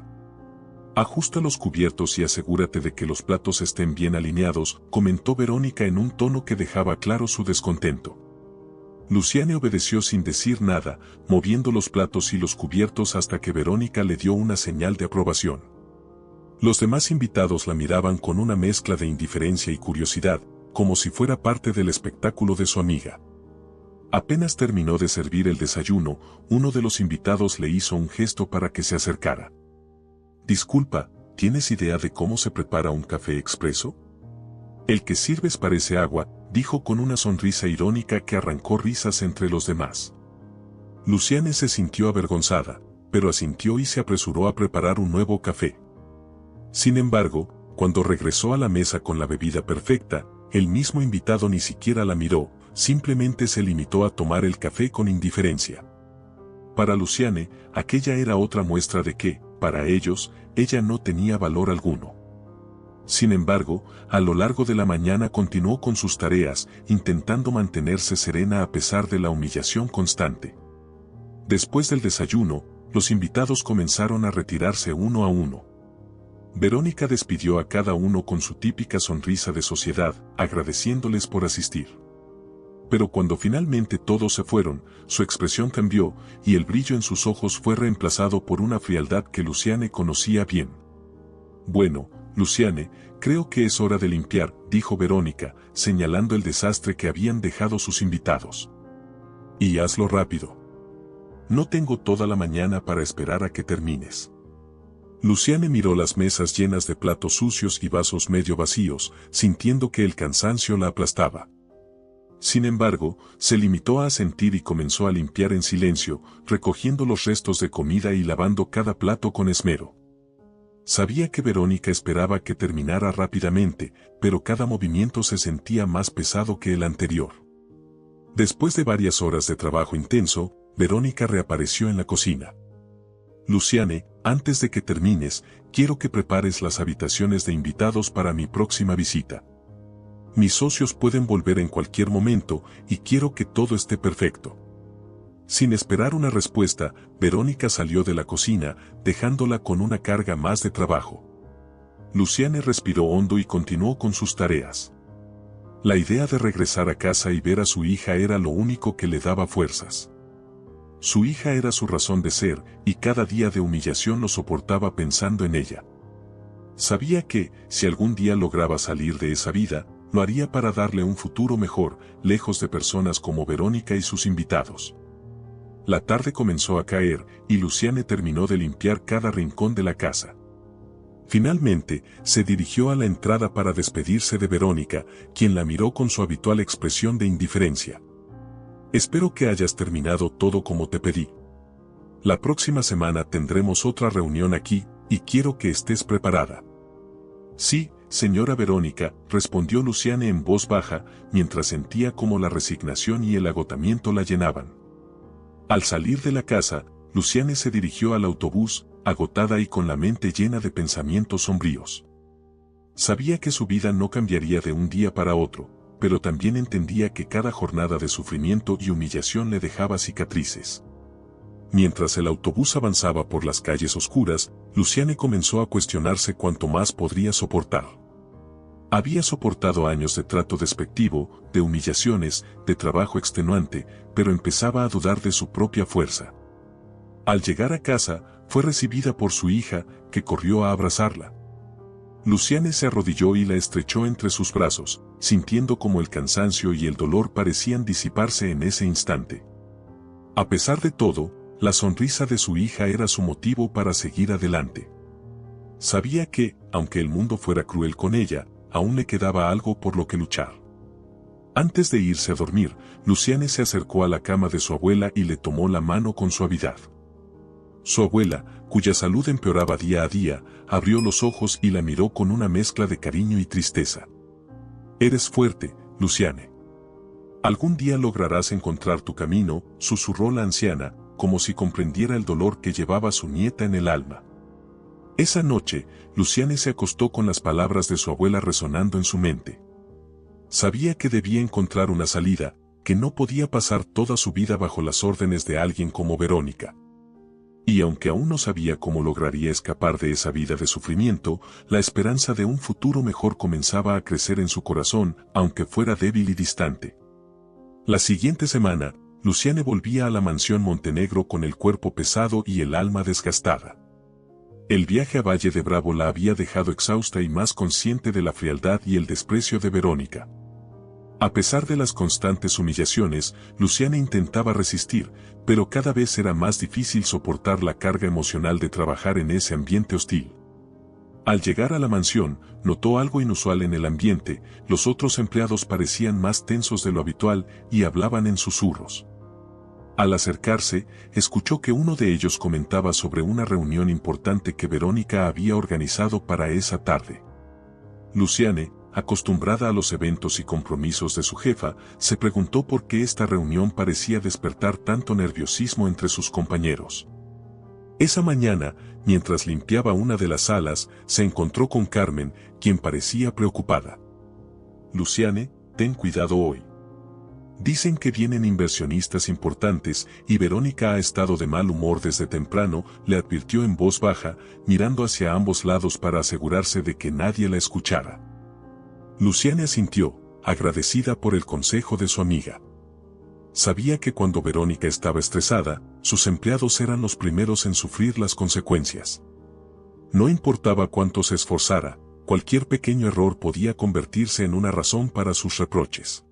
Ajusta los cubiertos y asegúrate de que los platos estén bien alineados», comentó Verónica en un tono que dejaba claro su descontento. Luciane obedeció sin decir nada, moviendo los platos y los cubiertos hasta que Verónica le dio una señal de aprobación. Los demás invitados la miraban con una mezcla de indiferencia y curiosidad, como si fuera parte del espectáculo de su amiga. Apenas terminó de servir el desayuno, uno de los invitados le hizo un gesto para que se acercara. Disculpa, ¿tienes idea de cómo se prepara un café expreso? El que sirves parece agua, dijo con una sonrisa irónica que arrancó risas entre los demás. Luciane se sintió avergonzada, pero asintió y se apresuró a preparar un nuevo café. Sin embargo, cuando regresó a la mesa con la bebida perfecta, el mismo invitado ni siquiera la miró, simplemente se limitó a tomar el café con indiferencia. Para Luciane, aquella era otra muestra de que, para ellos, ella no tenía valor alguno. Sin embargo, a lo largo de la mañana continuó con sus tareas, intentando mantenerse serena a pesar de la humillación constante. Después del desayuno, los invitados comenzaron a retirarse uno a uno. Verónica despidió a cada uno con su típica sonrisa de sociedad, agradeciéndoles por asistir. Pero cuando finalmente todos se fueron, su expresión cambió, y el brillo en sus ojos fue reemplazado por una frialdad que Luciane conocía bien. Bueno, Luciane, creo que es hora de limpiar, dijo Verónica, señalando el desastre que habían dejado sus invitados. Y hazlo rápido. No tengo toda la mañana para esperar a que termines. Luciane miró las mesas llenas de platos sucios y vasos medio vacíos, sintiendo que el cansancio la aplastaba. Sin embargo, se limitó a asentir y comenzó a limpiar en silencio, recogiendo los restos de comida y lavando cada plato con esmero. Sabía que Verónica esperaba que terminara rápidamente, pero cada movimiento se sentía más pesado que el anterior. Después de varias horas de trabajo intenso, Verónica reapareció en la cocina. Luciane, antes de que termines, quiero que prepares las habitaciones de invitados para mi próxima visita. Mis socios pueden volver en cualquier momento y quiero que todo esté perfecto. Sin esperar una respuesta, Verónica salió de la cocina, dejándola con una carga más de trabajo. Luciane respiró hondo y continuó con sus tareas. La idea de regresar a casa y ver a su hija era lo único que le daba fuerzas. Su hija era su razón de ser, y cada día de humillación lo soportaba pensando en ella. Sabía que, si algún día lograba salir de esa vida, lo haría para darle un futuro mejor, lejos de personas como Verónica y sus invitados. La tarde comenzó a caer, y Luciane terminó de limpiar cada rincón de la casa. Finalmente, se dirigió a la entrada para despedirse de Verónica, quien la miró con su habitual expresión de indiferencia. Espero que hayas terminado todo como te pedí. La próxima semana tendremos otra reunión aquí, y quiero que estés preparada. Sí, señora Verónica, respondió Luciane en voz baja, mientras sentía como la resignación y el agotamiento la llenaban. Al salir de la casa, Luciane se dirigió al autobús, agotada y con la mente llena de pensamientos sombríos. Sabía que su vida no cambiaría de un día para otro, pero también entendía que cada jornada de sufrimiento y humillación le dejaba cicatrices. Mientras el autobús avanzaba por las calles oscuras, Luciane comenzó a cuestionarse cuánto más podría soportar. Había soportado años de trato despectivo, de humillaciones, de trabajo extenuante, pero empezaba a dudar de su propia fuerza. Al llegar a casa, fue recibida por su hija, que corrió a abrazarla. Luciane se arrodilló y la estrechó entre sus brazos, sintiendo como el cansancio y el dolor parecían disiparse en ese instante. A pesar de todo, la sonrisa de su hija era su motivo para seguir adelante. Sabía que, aunque el mundo fuera cruel con ella, aún le quedaba algo por lo que luchar. Antes de irse a dormir, Luciane se acercó a la cama de su abuela y le tomó la mano con suavidad. Su abuela, cuya salud empeoraba día a día, abrió los ojos y la miró con una mezcla de cariño y tristeza. «Eres fuerte, Luciane. Algún día lograrás encontrar tu camino», susurró la anciana, como si comprendiera el dolor que llevaba su nieta en el alma. Esa noche, Luciane se acostó con las palabras de su abuela resonando en su mente. Sabía que debía encontrar una salida, que no podía pasar toda su vida bajo las órdenes de alguien como Verónica. Y aunque aún no sabía cómo lograría escapar de esa vida de sufrimiento, la esperanza de un futuro mejor comenzaba a crecer en su corazón, aunque fuera débil y distante. La siguiente semana, Luciane volvía a la mansión Montenegro con el cuerpo pesado y el alma desgastada. El viaje a Valle de Bravo la había dejado exhausta y más consciente de la frialdad y el desprecio de Verónica. A pesar de las constantes humillaciones, Luciane intentaba resistir, pero cada vez era más difícil soportar la carga emocional de trabajar en ese ambiente hostil. Al llegar a la mansión, notó algo inusual en el ambiente, los otros empleados parecían más tensos de lo habitual y hablaban en susurros. Al acercarse, escuchó que uno de ellos comentaba sobre una reunión importante que Verónica había organizado para esa tarde. Luciane, acostumbrada a los eventos y compromisos de su jefa, se preguntó por qué esta reunión parecía despertar tanto nerviosismo entre sus compañeros. Esa mañana, mientras limpiaba una de las salas, se encontró con Carmen, quien parecía preocupada. «Luciane, ten cuidado hoy. Dicen que vienen inversionistas importantes y Verónica ha estado de mal humor desde temprano», le advirtió en voz baja, mirando hacia ambos lados para asegurarse de que nadie la escuchara. Luciane asintió, agradecida por el consejo de su amiga. Sabía que cuando Verónica estaba estresada, sus empleados eran los primeros en sufrir las consecuencias. No importaba cuánto se esforzara, cualquier pequeño error podía convertirse en una razón para sus reproches.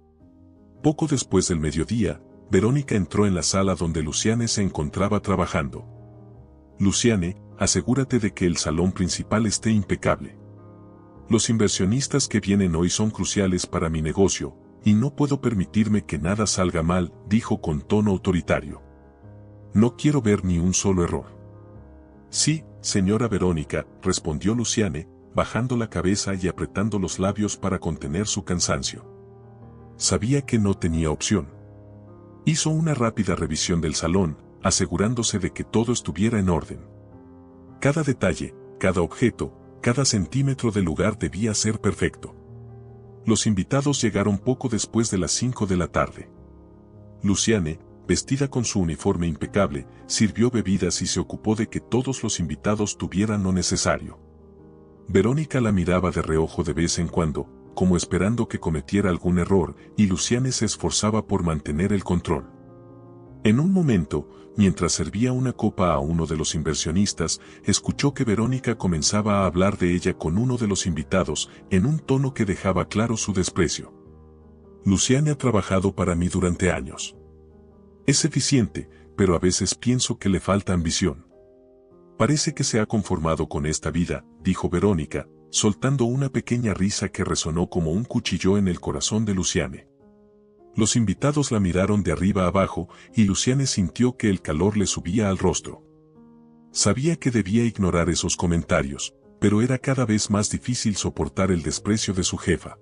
Poco después del mediodía, Verónica entró en la sala donde Luciane se encontraba trabajando. «Luciane, asegúrate de que el salón principal esté impecable. Los inversionistas que vienen hoy son cruciales para mi negocio, y no puedo permitirme que nada salga mal», dijo con tono autoritario. «No quiero ver ni un solo error». «Sí, señora Verónica», respondió Luciane, bajando la cabeza y apretando los labios para contener su cansancio. Sabía que no tenía opción. Hizo una rápida revisión del salón, asegurándose de que todo estuviera en orden. Cada detalle, cada objeto, cada centímetro del lugar debía ser perfecto. Los invitados llegaron poco después de las 5 de la tarde. Luciane, vestida con su uniforme impecable, sirvió bebidas y se ocupó de que todos los invitados tuvieran lo necesario. Verónica la miraba de reojo de vez en cuando, como esperando que cometiera algún error, y Luciane se esforzaba por mantener el control. En un momento, mientras servía una copa a uno de los inversionistas, escuchó que Verónica comenzaba a hablar de ella con uno de los invitados, en un tono que dejaba claro su desprecio. «Luciane ha trabajado para mí durante años. Es eficiente, pero a veces pienso que le falta ambición. Parece que se ha conformado con esta vida», dijo Verónica, soltando una pequeña risa que resonó como un cuchillo en el corazón de Luciane. Los invitados la miraron de arriba abajo y Luciane sintió que el calor le subía al rostro. Sabía que debía ignorar esos comentarios, pero era cada vez más difícil soportar el desprecio de su jefa.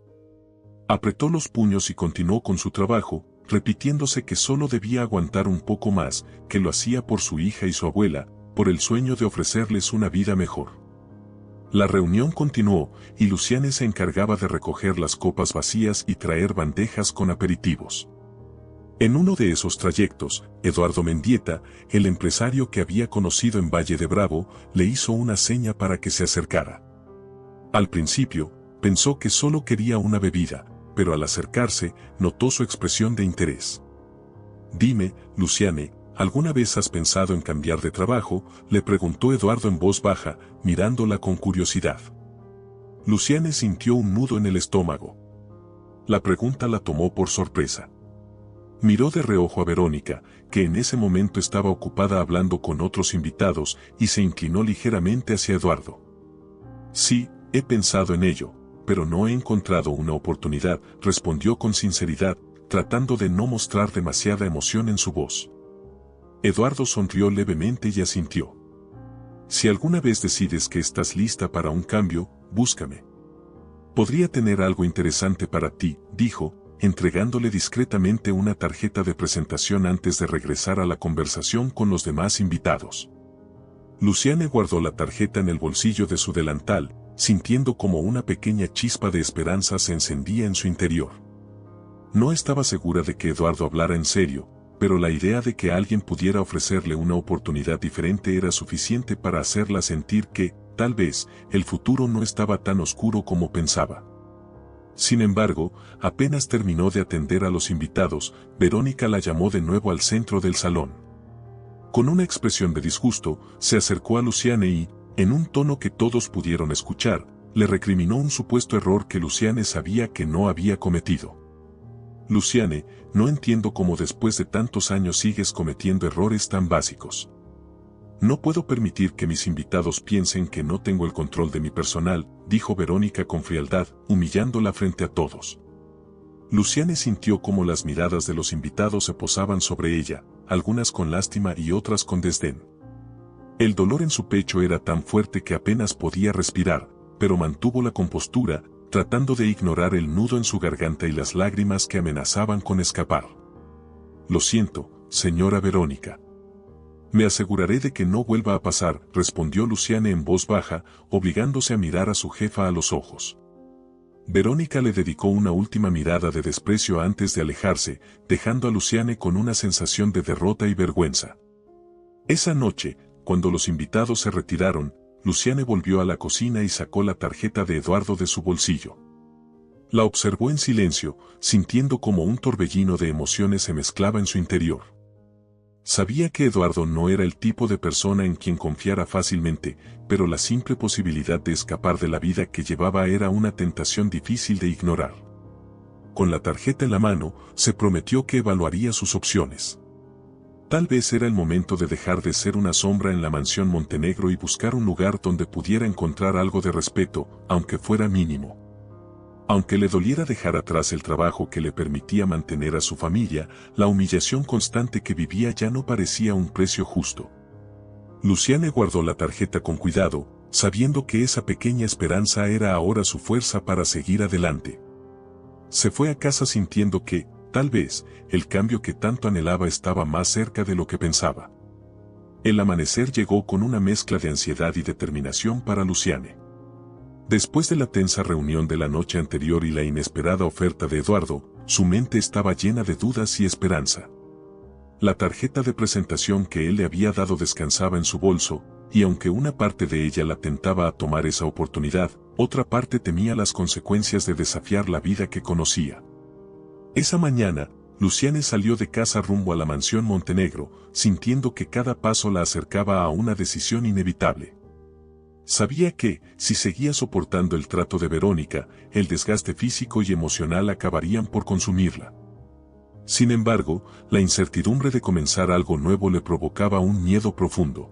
Apretó los puños y continuó con su trabajo, repitiéndose que solo debía aguantar un poco más, que lo hacía por su hija y su abuela, por el sueño de ofrecerles una vida mejor. La reunión continuó, y Luciane se encargaba de recoger las copas vacías y traer bandejas con aperitivos. En uno de esos trayectos, Eduardo Mendieta, el empresario que había conocido en Valle de Bravo, le hizo una seña para que se acercara. Al principio, pensó que solo quería una bebida, pero al acercarse, notó su expresión de interés. «Dime, Luciane, ¿alguna vez has pensado en cambiar de trabajo?», le preguntó Eduardo en voz baja, mirándola con curiosidad. Luciane sintió un nudo en el estómago. La pregunta la tomó por sorpresa. Miró de reojo a Verónica, que en ese momento estaba ocupada hablando con otros invitados, y se inclinó ligeramente hacia Eduardo. «Sí, he pensado en ello, pero no he encontrado una oportunidad», respondió con sinceridad, tratando de no mostrar demasiada emoción en su voz. Eduardo sonrió levemente y asintió. «Si alguna vez decides que estás lista para un cambio, búscame. Podría tener algo interesante para ti», dijo, entregándole discretamente una tarjeta de presentación antes de regresar a la conversación con los demás invitados. Luciane guardó la tarjeta en el bolsillo de su delantal, sintiendo como una pequeña chispa de esperanza se encendía en su interior. No estaba segura de que Eduardo hablara en serio, pero la idea de que alguien pudiera ofrecerle una oportunidad diferente era suficiente para hacerla sentir que, tal vez, el futuro no estaba tan oscuro como pensaba. Sin embargo, apenas terminó de atender a los invitados, Verónica la llamó de nuevo al centro del salón. Con una expresión de disgusto, se acercó a Luciane y, en un tono que todos pudieron escuchar, le recriminó un supuesto error que Luciane sabía que no había cometido. Luciane, no entiendo cómo después de tantos años sigues cometiendo errores tan básicos. No puedo permitir que mis invitados piensen que no tengo el control de mi personal, dijo Verónica con frialdad, humillándola frente a todos. Luciane sintió cómo las miradas de los invitados se posaban sobre ella, algunas con lástima y otras con desdén. El dolor en su pecho era tan fuerte que apenas podía respirar, pero mantuvo la compostura, tratando de ignorar el nudo en su garganta y las lágrimas que amenazaban con escapar. Lo siento, señora Verónica. Me aseguraré de que no vuelva a pasar, respondió Luciane en voz baja, obligándose a mirar a su jefa a los ojos. Verónica le dedicó una última mirada de desprecio antes de alejarse, dejando a Luciane con una sensación de derrota y vergüenza. Esa noche, cuando los invitados se retiraron, Luciane volvió a la cocina y sacó la tarjeta de Eduardo de su bolsillo. La observó en silencio, sintiendo como un torbellino de emociones se mezclaba en su interior. Sabía que Eduardo no era el tipo de persona en quien confiara fácilmente, pero la simple posibilidad de escapar de la vida que llevaba era una tentación difícil de ignorar. Con la tarjeta en la mano, se prometió que evaluaría sus opciones. Tal vez era el momento de dejar de ser una sombra en la mansión Montenegro y buscar un lugar donde pudiera encontrar algo de respeto, aunque fuera mínimo. Aunque le doliera dejar atrás el trabajo que le permitía mantener a su familia, la humillación constante que vivía ya no parecía un precio justo. Luciane guardó la tarjeta con cuidado, sabiendo que esa pequeña esperanza era ahora su fuerza para seguir adelante. Se fue a casa sintiendo que, tal vez, el cambio que tanto anhelaba estaba más cerca de lo que pensaba. El amanecer llegó con una mezcla de ansiedad y determinación para Luciane. Después de la tensa reunión de la noche anterior y la inesperada oferta de Eduardo, su mente estaba llena de dudas y esperanza. La tarjeta de presentación que él le había dado descansaba en su bolso, y aunque una parte de ella la tentaba a tomar esa oportunidad, otra parte temía las consecuencias de desafiar la vida que conocía. Esa mañana, Luciane salió de casa rumbo a la mansión Montenegro, sintiendo que cada paso la acercaba a una decisión inevitable. Sabía que, si seguía soportando el trato de Verónica, el desgaste físico y emocional acabarían por consumirla. Sin embargo, la incertidumbre de comenzar algo nuevo le provocaba un miedo profundo.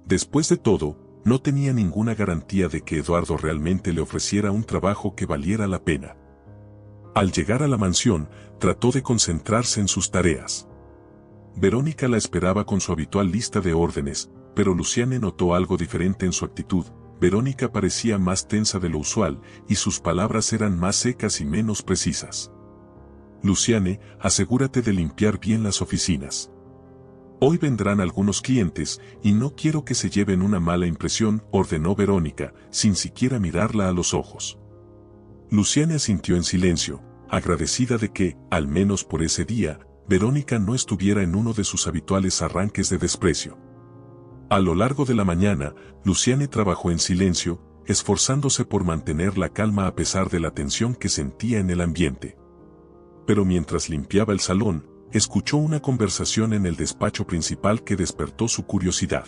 Después de todo, no tenía ninguna garantía de que Eduardo realmente le ofreciera un trabajo que valiera la pena. Al llegar a la mansión, trató de concentrarse en sus tareas. Verónica la esperaba con su habitual lista de órdenes, pero Luciane notó algo diferente en su actitud. Verónica parecía más tensa de lo usual, y sus palabras eran más secas y menos precisas. Luciane, asegúrate de limpiar bien las oficinas. Hoy vendrán algunos clientes, y no quiero que se lleven una mala impresión, ordenó Verónica, sin siquiera mirarla a los ojos. Luciane asintió en silencio, agradecida de que, al menos por ese día, Verónica no estuviera en uno de sus habituales arranques de desprecio. A lo largo de la mañana, Luciane trabajó en silencio, esforzándose por mantener la calma a pesar de la tensión que sentía en el ambiente. Pero mientras limpiaba el salón, escuchó una conversación en el despacho principal que despertó su curiosidad.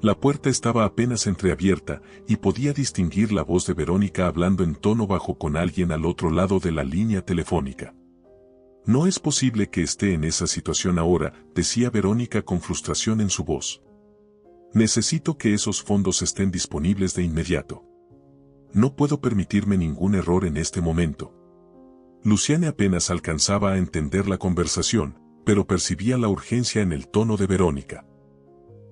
La puerta estaba apenas entreabierta, y podía distinguir la voz de Verónica hablando en tono bajo con alguien al otro lado de la línea telefónica. No es posible que esté en esa situación ahora, decía Verónica con frustración en su voz. Necesito que esos fondos estén disponibles de inmediato. No puedo permitirme ningún error en este momento. Luciane apenas alcanzaba a entender la conversación, pero percibía la urgencia en el tono de Verónica.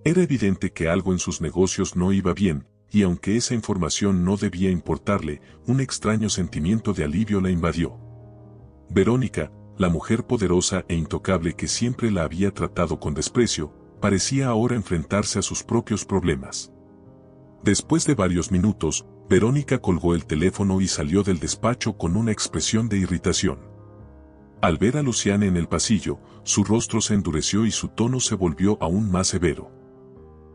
Era evidente que algo en sus negocios no iba bien, y aunque esa información no debía importarle, un extraño sentimiento de alivio la invadió. Verónica, la mujer poderosa e intocable que siempre la había tratado con desprecio, parecía ahora enfrentarse a sus propios problemas. Después de varios minutos, Verónica colgó el teléfono y salió del despacho con una expresión de irritación. Al ver a Luciane en el pasillo, su rostro se endureció y su tono se volvió aún más severo.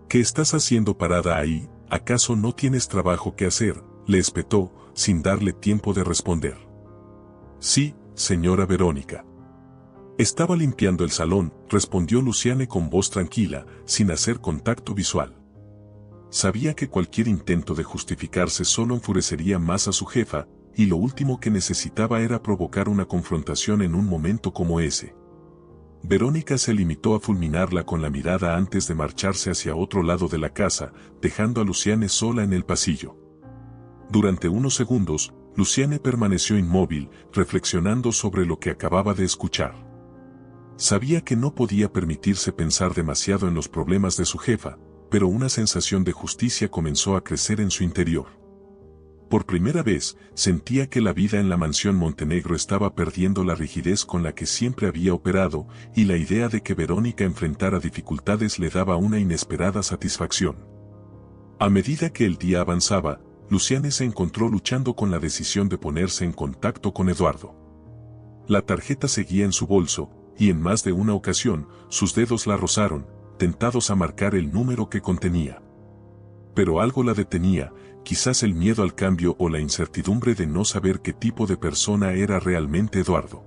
¿Qué estás haciendo parada ahí? ¿Acaso no tienes trabajo que hacer?, le espetó, sin darle tiempo de responder. Sí, señora Verónica. Estaba limpiando el salón, respondió Luciane con voz tranquila, sin hacer contacto visual. Sabía que cualquier intento de justificarse solo enfurecería más a su jefa, y lo último que necesitaba era provocar una confrontación en un momento como ese. Verónica se limitó a fulminarla con la mirada antes de marcharse hacia otro lado de la casa, dejando a Luciane sola en el pasillo. Durante unos segundos, Luciane permaneció inmóvil, reflexionando sobre lo que acababa de escuchar. Sabía que no podía permitirse pensar demasiado en los problemas de su jefa, pero una sensación de justicia comenzó a crecer en su interior. Por primera vez, sentía que la vida en la mansión Montenegro estaba perdiendo la rigidez con la que siempre había operado, y la idea de que Verónica enfrentara dificultades le daba una inesperada satisfacción. A medida que el día avanzaba, Luciane se encontró luchando con la decisión de ponerse en contacto con Eduardo. La tarjeta seguía en su bolso, y en más de una ocasión, sus dedos la rozaron, tentados a marcar el número que contenía. Pero algo la detenía, quizás el miedo al cambio o la incertidumbre de no saber qué tipo de persona era realmente Eduardo.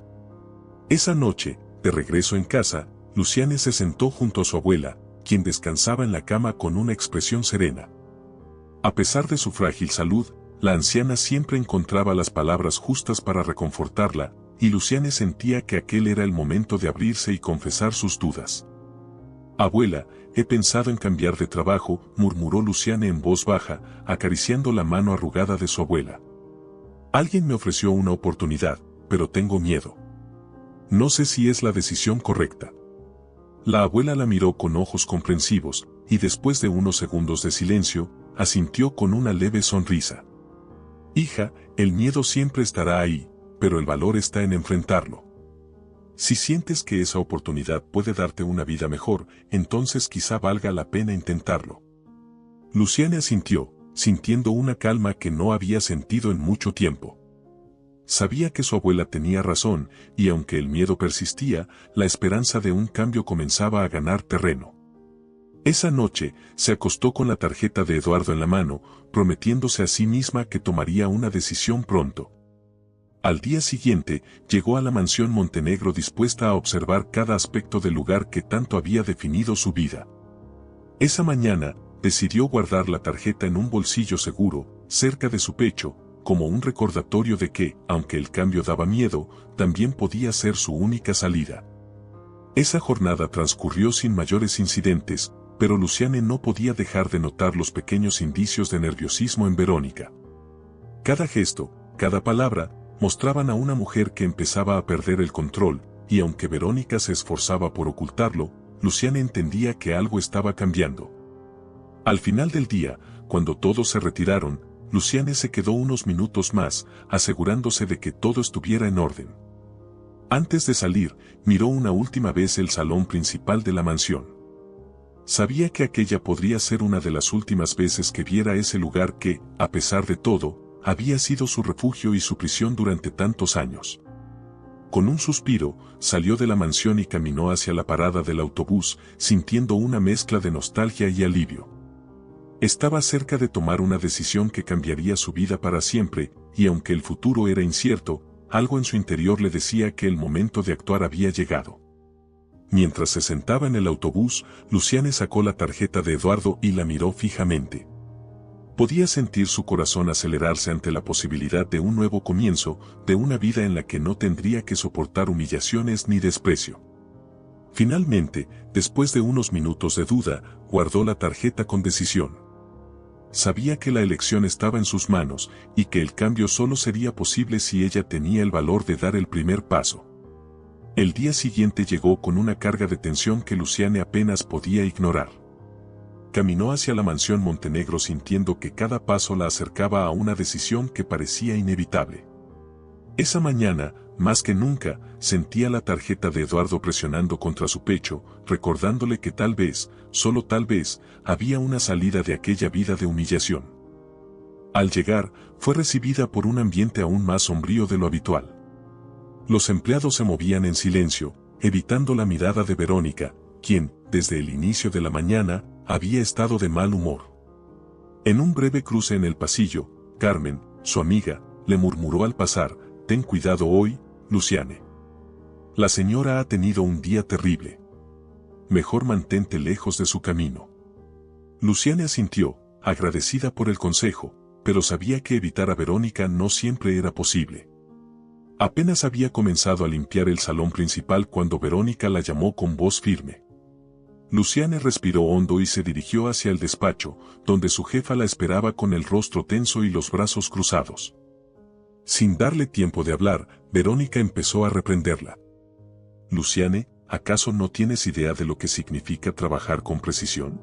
Esa noche, de regreso en casa, Luciane se sentó junto a su abuela, quien descansaba en la cama con una expresión serena. A pesar de su frágil salud, la anciana siempre encontraba las palabras justas para reconfortarla, y Luciane sentía que aquel era el momento de abrirse y confesar sus dudas. «Abuela, he pensado en cambiar de trabajo», murmuró Luciane en voz baja, acariciando la mano arrugada de su abuela. «Alguien me ofreció una oportunidad, pero tengo miedo. No sé si es la decisión correcta». La abuela la miró con ojos comprensivos, y después de unos segundos de silencio, asintió con una leve sonrisa. «Hija, el miedo siempre estará ahí, pero el valor está en enfrentarlo. Si sientes que esa oportunidad puede darte una vida mejor, entonces quizá valga la pena intentarlo». Luciane asintió, sintiendo una calma que no había sentido en mucho tiempo. Sabía que su abuela tenía razón, y aunque el miedo persistía, la esperanza de un cambio comenzaba a ganar terreno. Esa noche, se acostó con la tarjeta de Eduardo en la mano, prometiéndose a sí misma que tomaría una decisión pronto. Al día siguiente, llegó a la mansión Montenegro dispuesta a observar cada aspecto del lugar que tanto había definido su vida. Esa mañana, decidió guardar la tarjeta en un bolsillo seguro, cerca de su pecho, como un recordatorio de que, aunque el cambio daba miedo, también podía ser su única salida. Esa jornada transcurrió sin mayores incidentes, pero Luciane no podía dejar de notar los pequeños indicios de nerviosismo en Verónica. Cada gesto, cada palabra, mostraban a una mujer que empezaba a perder el control, y aunque Verónica se esforzaba por ocultarlo, Luciane entendía que algo estaba cambiando. Al final del día, cuando todos se retiraron, Luciane se quedó unos minutos más, asegurándose de que todo estuviera en orden. Antes de salir, miró una última vez el salón principal de la mansión. Sabía que aquella podría ser una de las últimas veces que viera ese lugar que, a pesar de todo, había sido su refugio y su prisión durante tantos años. Con un suspiro, salió de la mansión y caminó hacia la parada del autobús, sintiendo una mezcla de nostalgia y alivio. Estaba cerca de tomar una decisión que cambiaría su vida para siempre, y aunque el futuro era incierto, algo en su interior le decía que el momento de actuar había llegado. Mientras se sentaba en el autobús, Luciane sacó la tarjeta de Eduardo y la miró fijamente. Podía sentir su corazón acelerarse ante la posibilidad de un nuevo comienzo, de una vida en la que no tendría que soportar humillaciones ni desprecio. Finalmente, después de unos minutos de duda, guardó la tarjeta con decisión. Sabía que la elección estaba en sus manos, y que el cambio solo sería posible si ella tenía el valor de dar el primer paso. El día siguiente llegó con una carga de tensión que Luciane apenas podía ignorar. Caminó hacia la mansión Montenegro sintiendo que cada paso la acercaba a una decisión que parecía inevitable. Esa mañana, más que nunca, sentía la tarjeta de Eduardo presionando contra su pecho, recordándole que tal vez, solo tal vez, había una salida de aquella vida de humillación. Al llegar, fue recibida por un ambiente aún más sombrío de lo habitual. Los empleados se movían en silencio, evitando la mirada de Verónica, quien, desde el inicio de la mañana, había estado de mal humor. En un breve cruce en el pasillo, Carmen, su amiga, le murmuró al pasar: «Ten cuidado hoy, Luciane. La señora ha tenido un día terrible. Mejor mantente lejos de su camino». Luciane asintió, agradecida por el consejo, pero sabía que evitar a Verónica no siempre era posible. Apenas había comenzado a limpiar el salón principal cuando Verónica la llamó con voz firme. Luciane respiró hondo y se dirigió hacia el despacho, donde su jefa la esperaba con el rostro tenso y los brazos cruzados. Sin darle tiempo de hablar, Verónica empezó a reprenderla. «Luciane, ¿acaso no tienes idea de lo que significa trabajar con precisión?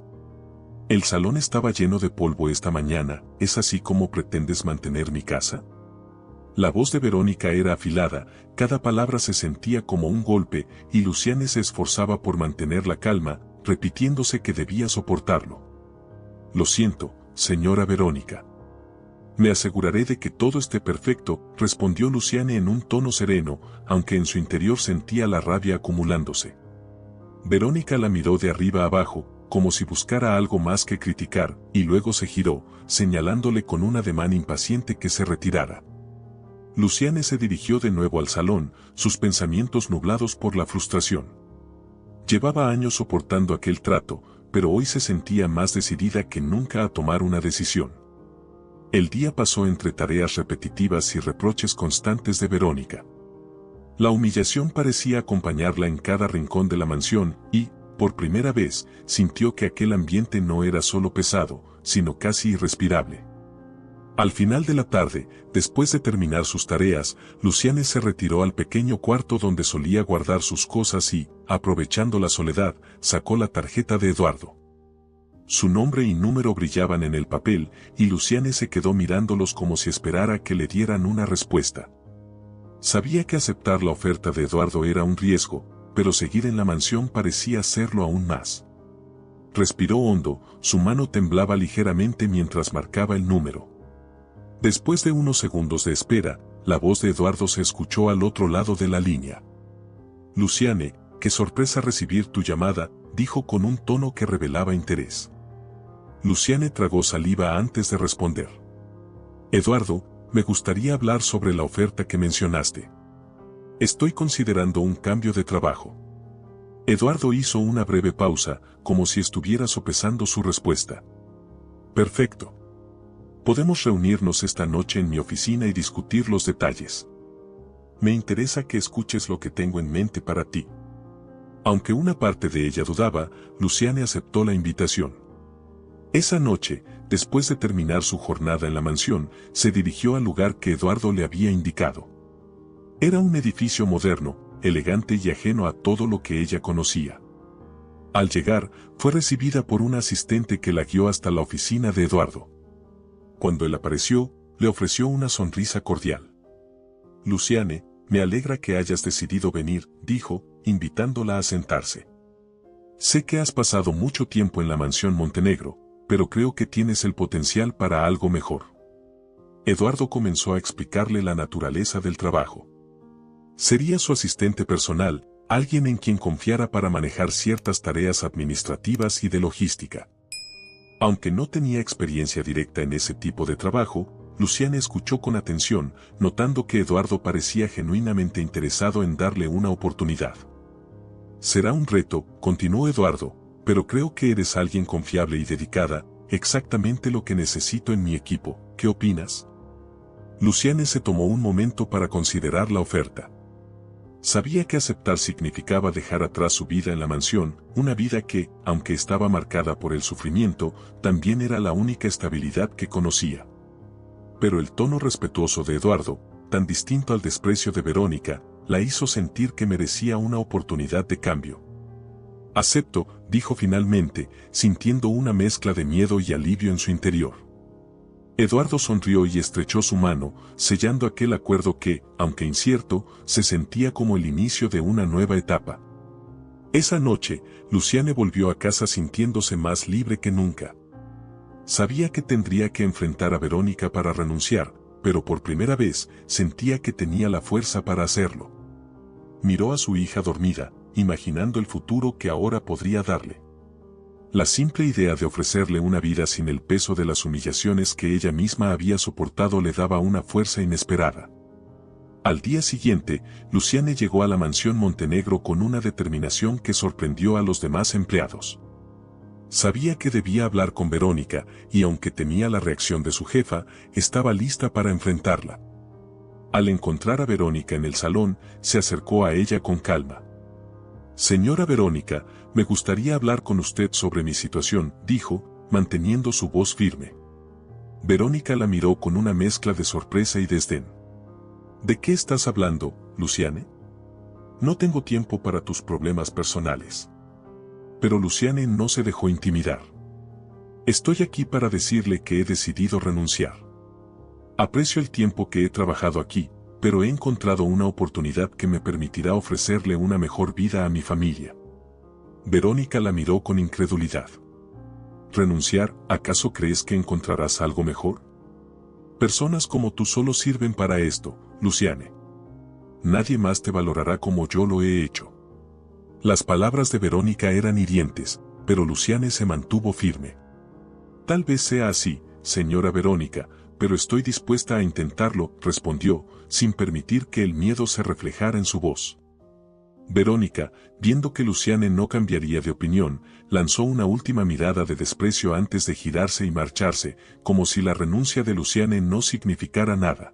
El salón estaba lleno de polvo esta mañana, ¿es así como pretendes mantener mi casa?». La voz de Verónica era afilada, cada palabra se sentía como un golpe, y Luciane se esforzaba por mantener la calma, repitiéndose que debía soportarlo. «Lo siento, señora Verónica. Me aseguraré de que todo esté perfecto», respondió Luciane en un tono sereno, aunque en su interior sentía la rabia acumulándose. Verónica la miró de arriba a abajo, como si buscara algo más que criticar, y luego se giró, señalándole con un ademán impaciente que se retirara. Luciane se dirigió de nuevo al salón, sus pensamientos nublados por la frustración. Llevaba años soportando aquel trato, pero hoy se sentía más decidida que nunca a tomar una decisión. El día pasó entre tareas repetitivas y reproches constantes de Verónica. La humillación parecía acompañarla en cada rincón de la mansión y, por primera vez, sintió que aquel ambiente no era solo pesado, sino casi irrespirable. Al final de la tarde, después de terminar sus tareas, Luciane se retiró al pequeño cuarto donde solía guardar sus cosas y, aprovechando la soledad, sacó la tarjeta de Eduardo. Su nombre y número brillaban en el papel, y Luciane se quedó mirándolos como si esperara que le dieran una respuesta. Sabía que aceptar la oferta de Eduardo era un riesgo, pero seguir en la mansión parecía serlo aún más. Respiró hondo, su mano temblaba ligeramente mientras marcaba el número. Después de unos segundos de espera, la voz de Eduardo se escuchó al otro lado de la línea. «Luciane, qué sorpresa recibir tu llamada», dijo con un tono que revelaba interés. Luciane tragó saliva antes de responder. «Eduardo, me gustaría hablar sobre la oferta que mencionaste. Estoy considerando un cambio de trabajo». Eduardo hizo una breve pausa, como si estuviera sopesando su respuesta. «Perfecto. Podemos reunirnos esta noche en mi oficina y discutir los detalles. Me interesa que escuches lo que tengo en mente para ti». Aunque una parte de ella dudaba, Luciane aceptó la invitación. Esa noche, después de terminar su jornada en la mansión, se dirigió al lugar que Eduardo le había indicado. Era un edificio moderno, elegante y ajeno a todo lo que ella conocía. Al llegar, fue recibida por un asistente que la guió hasta la oficina de Eduardo. Cuando él apareció, le ofreció una sonrisa cordial. «Luciane, me alegra que hayas decidido venir», dijo, invitándola a sentarse. «Sé que has pasado mucho tiempo en la mansión Montenegro, pero creo que tienes el potencial para algo mejor». Eduardo comenzó a explicarle la naturaleza del trabajo. Sería su asistente personal, alguien en quien confiara para manejar ciertas tareas administrativas y de logística. Aunque no tenía experiencia directa en ese tipo de trabajo, Luciane escuchó con atención, notando que Eduardo parecía genuinamente interesado en darle una oportunidad. «Será un reto», continuó Eduardo, «pero creo que eres alguien confiable y dedicada, exactamente lo que necesito en mi equipo. ¿Qué opinas?». Luciane se tomó un momento para considerar la oferta. Sabía que aceptar significaba dejar atrás su vida en la mansión, una vida que, aunque estaba marcada por el sufrimiento, también era la única estabilidad que conocía. Pero el tono respetuoso de Eduardo, tan distinto al desprecio de Verónica, la hizo sentir que merecía una oportunidad de cambio. «Acepto», dijo finalmente, sintiendo una mezcla de miedo y alivio en su interior. Eduardo sonrió y estrechó su mano, sellando aquel acuerdo que, aunque incierto, se sentía como el inicio de una nueva etapa. Esa noche, Luciane volvió a casa sintiéndose más libre que nunca. Sabía que tendría que enfrentar a Verónica para renunciar, pero por primera vez sentía que tenía la fuerza para hacerlo. Miró a su hija dormida, imaginando el futuro que ahora podría darle. La simple idea de ofrecerle una vida sin el peso de las humillaciones que ella misma había soportado le daba una fuerza inesperada. Al día siguiente, Luciane llegó a la mansión Montenegro con una determinación que sorprendió a los demás empleados. Sabía que debía hablar con Verónica, y aunque temía la reacción de su jefa, estaba lista para enfrentarla. Al encontrar a Verónica en el salón, se acercó a ella con calma. «Señora Verónica, me gustaría hablar con usted sobre mi situación», dijo, manteniendo su voz firme. Verónica la miró con una mezcla de sorpresa y desdén. «¿De qué estás hablando, Luciane? No tengo tiempo para tus problemas personales». Pero Luciane no se dejó intimidar. «Estoy aquí para decirle que he decidido renunciar. Aprecio el tiempo que he trabajado aquí, pero he encontrado una oportunidad que me permitirá ofrecerle una mejor vida a mi familia». Verónica la miró con incredulidad. «¿Renunciar? ¿Acaso crees que encontrarás algo mejor? Personas como tú solo sirven para esto, Luciane. Nadie más te valorará como yo lo he hecho». Las palabras de Verónica eran hirientes, pero Luciane se mantuvo firme. «Tal vez sea así, señora Verónica, pero estoy dispuesta a intentarlo», respondió, sin permitir que el miedo se reflejara en su voz. Verónica, viendo que Luciane no cambiaría de opinión, lanzó una última mirada de desprecio antes de girarse y marcharse, como si la renuncia de Luciane no significara nada.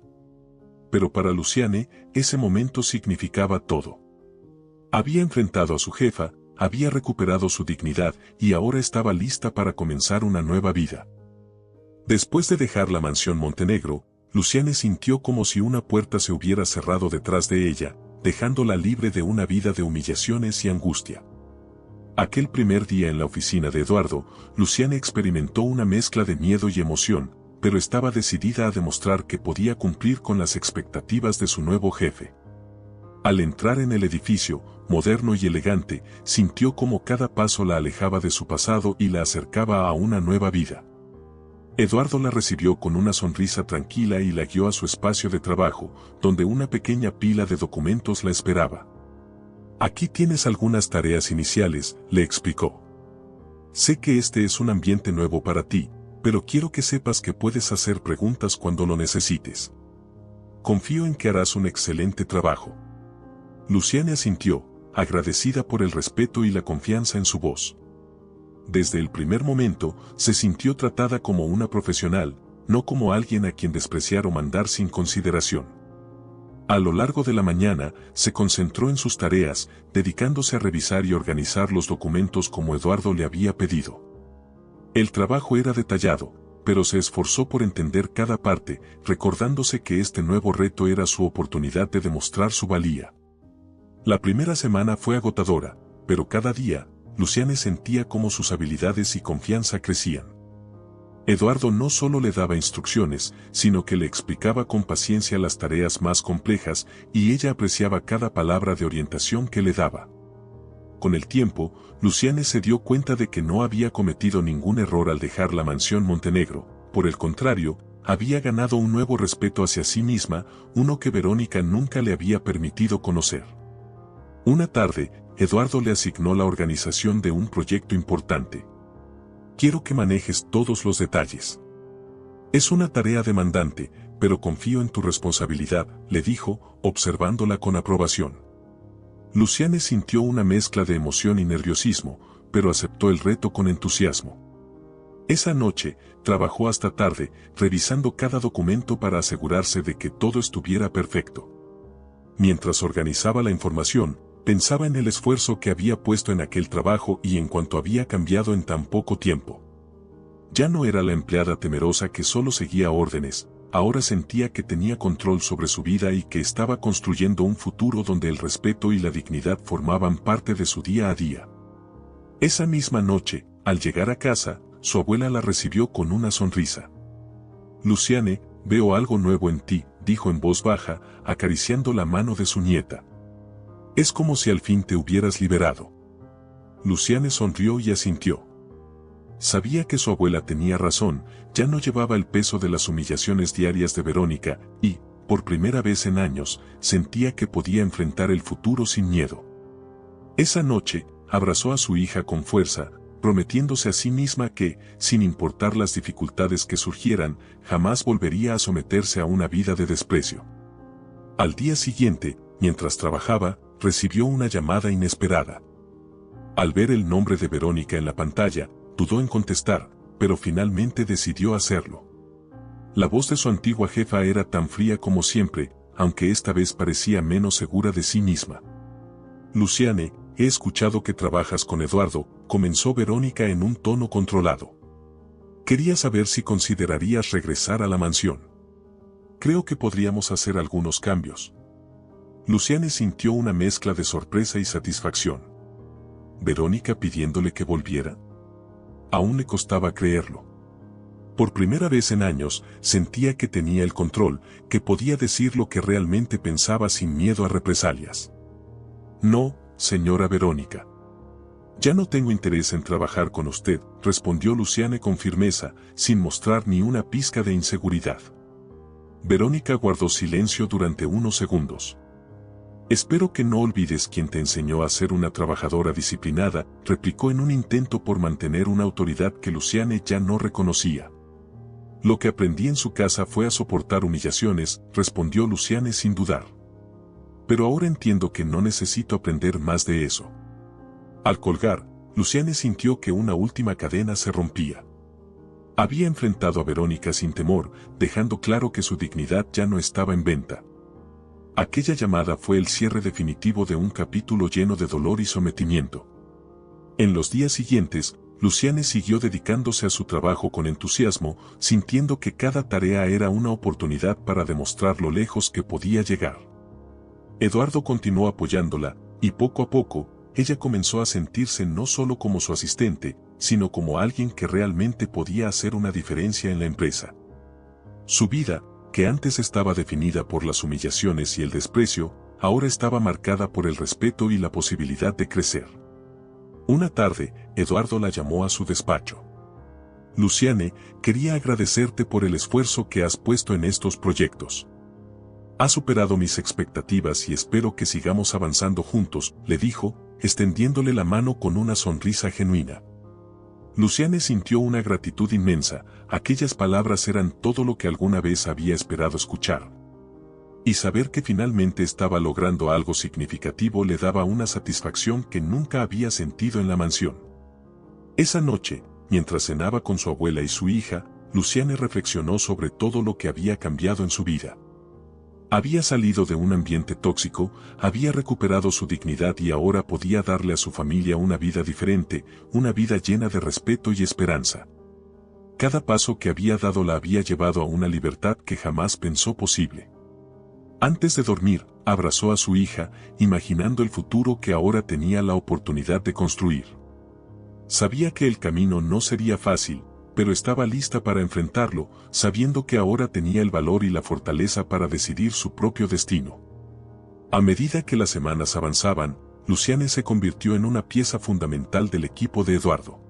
Pero para Luciane, ese momento significaba todo. Había enfrentado a su jefa, había recuperado su dignidad y ahora estaba lista para comenzar una nueva vida. Después de dejar la mansión Montenegro, Luciane sintió como si una puerta se hubiera cerrado detrás de ella, dejándola libre de una vida de humillaciones y angustia. Aquel primer día en la oficina de Eduardo, Luciane experimentó una mezcla de miedo y emoción, pero estaba decidida a demostrar que podía cumplir con las expectativas de su nuevo jefe. Al entrar en el edificio, moderno y elegante, sintió como cada paso la alejaba de su pasado y la acercaba a una nueva vida. Eduardo la recibió con una sonrisa tranquila y la guió a su espacio de trabajo, donde una pequeña pila de documentos la esperaba. «Aquí tienes algunas tareas iniciales», le explicó. «Sé que este es un ambiente nuevo para ti, pero quiero que sepas que puedes hacer preguntas cuando lo necesites. Confío en que harás un excelente trabajo». Luciane asintió, agradecida por el respeto y la confianza en su voz. Desde el primer momento, se sintió tratada como una profesional, no como alguien a quien despreciar o mandar sin consideración. A lo largo de la mañana, se concentró en sus tareas, dedicándose a revisar y organizar los documentos como Eduardo le había pedido. El trabajo era detallado, pero se esforzó por entender cada parte, recordándose que este nuevo reto era su oportunidad de demostrar su valía. La primera semana fue agotadora, pero cada día, Luciane sentía cómo sus habilidades y confianza crecían. Eduardo no solo le daba instrucciones, sino que le explicaba con paciencia las tareas más complejas, y ella apreciaba cada palabra de orientación que le daba. Con el tiempo, Luciane se dio cuenta de que no había cometido ningún error al dejar la mansión Montenegro, por el contrario, había ganado un nuevo respeto hacia sí misma, uno que Verónica nunca le había permitido conocer. Una tarde, Eduardo le asignó la organización de un proyecto importante. «Quiero que manejes todos los detalles. Es una tarea demandante, pero confío en tu responsabilidad», le dijo, observándola con aprobación. Luciane sintió una mezcla de emoción y nerviosismo, pero aceptó el reto con entusiasmo. Esa noche, trabajó hasta tarde, revisando cada documento para asegurarse de que todo estuviera perfecto. Mientras organizaba la información, pensaba en el esfuerzo que había puesto en aquel trabajo y en cuanto había cambiado en tan poco tiempo. Ya no era la empleada temerosa que solo seguía órdenes, ahora sentía que tenía control sobre su vida y que estaba construyendo un futuro donde el respeto y la dignidad formaban parte de su día a día. Esa misma noche, al llegar a casa, su abuela la recibió con una sonrisa. «Luciane, veo algo nuevo en ti», dijo en voz baja, acariciando la mano de su nieta. «Es como si al fin te hubieras liberado». Luciane sonrió y asintió. Sabía que su abuela tenía razón, ya no llevaba el peso de las humillaciones diarias de Verónica, y, por primera vez en años, sentía que podía enfrentar el futuro sin miedo. Esa noche, abrazó a su hija con fuerza, prometiéndose a sí misma que, sin importar las dificultades que surgieran, jamás volvería a someterse a una vida de desprecio. Al día siguiente, mientras trabajaba, recibió una llamada inesperada. Al ver el nombre de Verónica en la pantalla, dudó en contestar, pero finalmente decidió hacerlo. La voz de su antigua jefa era tan fría como siempre, aunque esta vez parecía menos segura de sí misma. Luciane, he escuchado que trabajas con Eduardo, comenzó Verónica en un tono controlado. Quería saber si considerarías regresar a la mansión. Creo que podríamos hacer algunos cambios. Luciane sintió una mezcla de sorpresa y satisfacción. ¿Verónica pidiéndole que volviera? Aún le costaba creerlo. Por primera vez en años, sentía que tenía el control, que podía decir lo que realmente pensaba sin miedo a represalias. No, señora Verónica. Ya no tengo interés en trabajar con usted, respondió Luciane con firmeza, sin mostrar ni una pizca de inseguridad. Verónica guardó silencio durante unos segundos. Espero que no olvides quién te enseñó a ser una trabajadora disciplinada, replicó en un intento por mantener una autoridad que Luciane ya no reconocía. Lo que aprendí en su casa fue a soportar humillaciones, respondió Luciane sin dudar. Pero ahora entiendo que no necesito aprender más de eso. Al colgar, Luciane sintió que una última cadena se rompía. Había enfrentado a Verónica sin temor, dejando claro que su dignidad ya no estaba en venta. Aquella llamada fue el cierre definitivo de un capítulo lleno de dolor y sometimiento. En los días siguientes, Luciane siguió dedicándose a su trabajo con entusiasmo, sintiendo que cada tarea era una oportunidad para demostrar lo lejos que podía llegar. Eduardo continuó apoyándola, y poco a poco, ella comenzó a sentirse no solo como su asistente, sino como alguien que realmente podía hacer una diferencia en la empresa. Su vida, que antes estaba definida por las humillaciones y el desprecio, ahora estaba marcada por el respeto y la posibilidad de crecer. Una tarde, Eduardo la llamó a su despacho. Luciane, quería agradecerte por el esfuerzo que has puesto en estos proyectos. Has superado mis expectativas y espero que sigamos avanzando juntos, le dijo, extendiéndole la mano con una sonrisa genuina. Luciane sintió una gratitud inmensa, aquellas palabras eran todo lo que alguna vez había esperado escuchar. Y saber que finalmente estaba logrando algo significativo le daba una satisfacción que nunca había sentido en la mansión. Esa noche, mientras cenaba con su abuela y su hija, Luciane reflexionó sobre todo lo que había cambiado en su vida. Había salido de un ambiente tóxico, había recuperado su dignidad y ahora podía darle a su familia una vida diferente, una vida llena de respeto y esperanza. Cada paso que había dado la había llevado a una libertad que jamás pensó posible. Antes de dormir, abrazó a su hija, imaginando el futuro que ahora tenía la oportunidad de construir. Sabía que el camino no sería fácil, pero estaba lista para enfrentarlo, sabiendo que ahora tenía el valor y la fortaleza para decidir su propio destino. A medida que las semanas avanzaban, Luciane se convirtió en una pieza fundamental del equipo de Eduardo.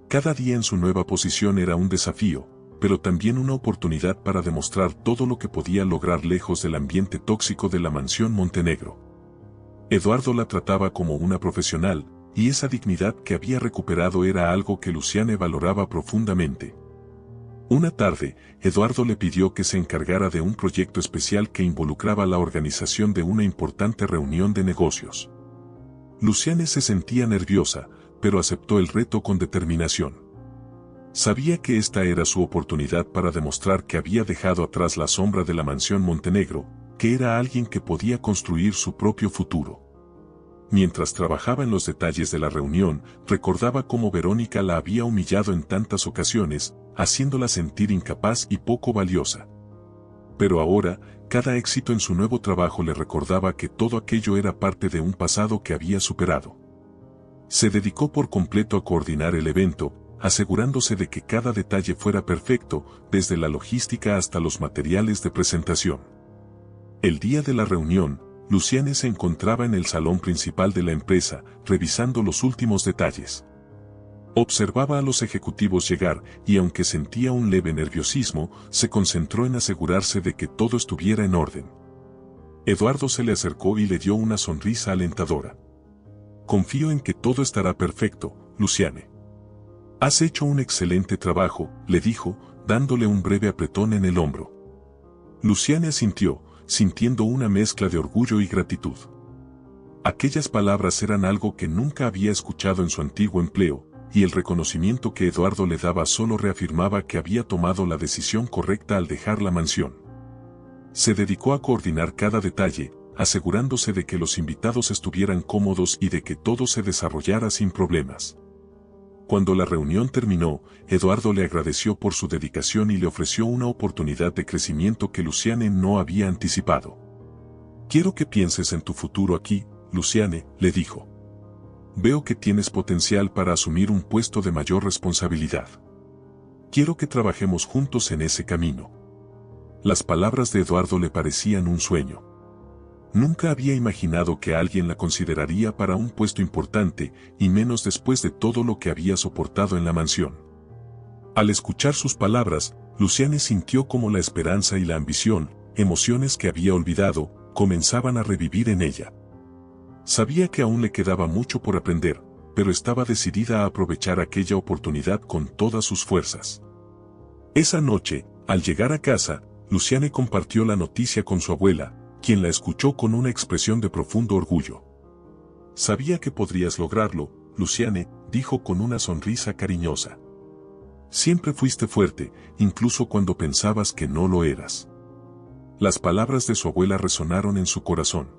Cada día en su nueva posición era un desafío, pero también una oportunidad para demostrar todo lo que podía lograr lejos del ambiente tóxico de la mansión Montenegro. Eduardo la trataba como una profesional, y esa dignidad que había recuperado era algo que Luciane valoraba profundamente. Una tarde, Eduardo le pidió que se encargara de un proyecto especial que involucraba la organización de una importante reunión de negocios. Luciane se sentía nerviosa, pero aceptó el reto con determinación. Sabía que esta era su oportunidad para demostrar que había dejado atrás la sombra de la mansión Montenegro, que era alguien que podía construir su propio futuro. Mientras trabajaba en los detalles de la reunión, recordaba cómo Verónica la había humillado en tantas ocasiones, haciéndola sentir incapaz y poco valiosa. Pero ahora, cada éxito en su nuevo trabajo le recordaba que todo aquello era parte de un pasado que había superado. Se dedicó por completo a coordinar el evento, asegurándose de que cada detalle fuera perfecto, desde la logística hasta los materiales de presentación. El día de la reunión, Luciane se encontraba en el salón principal de la empresa, revisando los últimos detalles. Observaba a los ejecutivos llegar y aunque sentía un leve nerviosismo, se concentró en asegurarse de que todo estuviera en orden. Eduardo se le acercó y le dio una sonrisa alentadora. Confío en que todo estará perfecto, Luciane. Has hecho un excelente trabajo, le dijo, dándole un breve apretón en el hombro. Luciane asintió, sintiendo una mezcla de orgullo y gratitud. Aquellas palabras eran algo que nunca había escuchado en su antiguo empleo, y el reconocimiento que Eduardo le daba solo reafirmaba que había tomado la decisión correcta al dejar la mansión. Se dedicó a coordinar cada detalle, asegurándose de que los invitados estuvieran cómodos y de que todo se desarrollara sin problemas. Cuando la reunión terminó, Eduardo le agradeció por su dedicación y le ofreció una oportunidad de crecimiento que Luciane no había anticipado. «Quiero que pienses en tu futuro aquí, Luciane», le dijo. «Veo que tienes potencial para asumir un puesto de mayor responsabilidad. Quiero que trabajemos juntos en ese camino». Las palabras de Eduardo le parecían un sueño. Nunca había imaginado que alguien la consideraría para un puesto importante, y menos después de todo lo que había soportado en la mansión. Al escuchar sus palabras, Luciane sintió como la esperanza y la ambición, emociones que había olvidado, comenzaban a revivir en ella. Sabía que aún le quedaba mucho por aprender, pero estaba decidida a aprovechar aquella oportunidad con todas sus fuerzas. Esa noche, al llegar a casa, Luciane compartió la noticia con su abuela, quien la escuchó con una expresión de profundo orgullo. «Sabía que podrías lograrlo, Luciane», dijo con una sonrisa cariñosa. «Siempre fuiste fuerte, incluso cuando pensabas que no lo eras». Las palabras de su abuela resonaron en su corazón.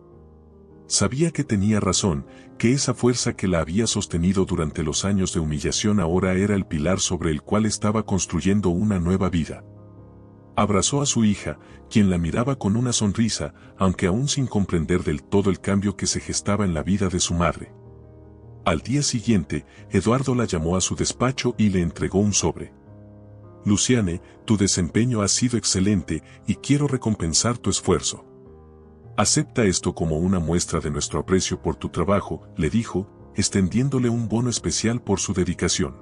Sabía que tenía razón, que esa fuerza que la había sostenido durante los años de humillación ahora era el pilar sobre el cual estaba construyendo una nueva vida. Abrazó a su hija, quien la miraba con una sonrisa, aunque aún sin comprender del todo el cambio que se gestaba en la vida de su madre. Al día siguiente, Eduardo la llamó a su despacho y le entregó un sobre. «Luciane, tu desempeño ha sido excelente y quiero recompensar tu esfuerzo. Acepta esto como una muestra de nuestro aprecio por tu trabajo», le dijo, extendiéndole un bono especial por su dedicación.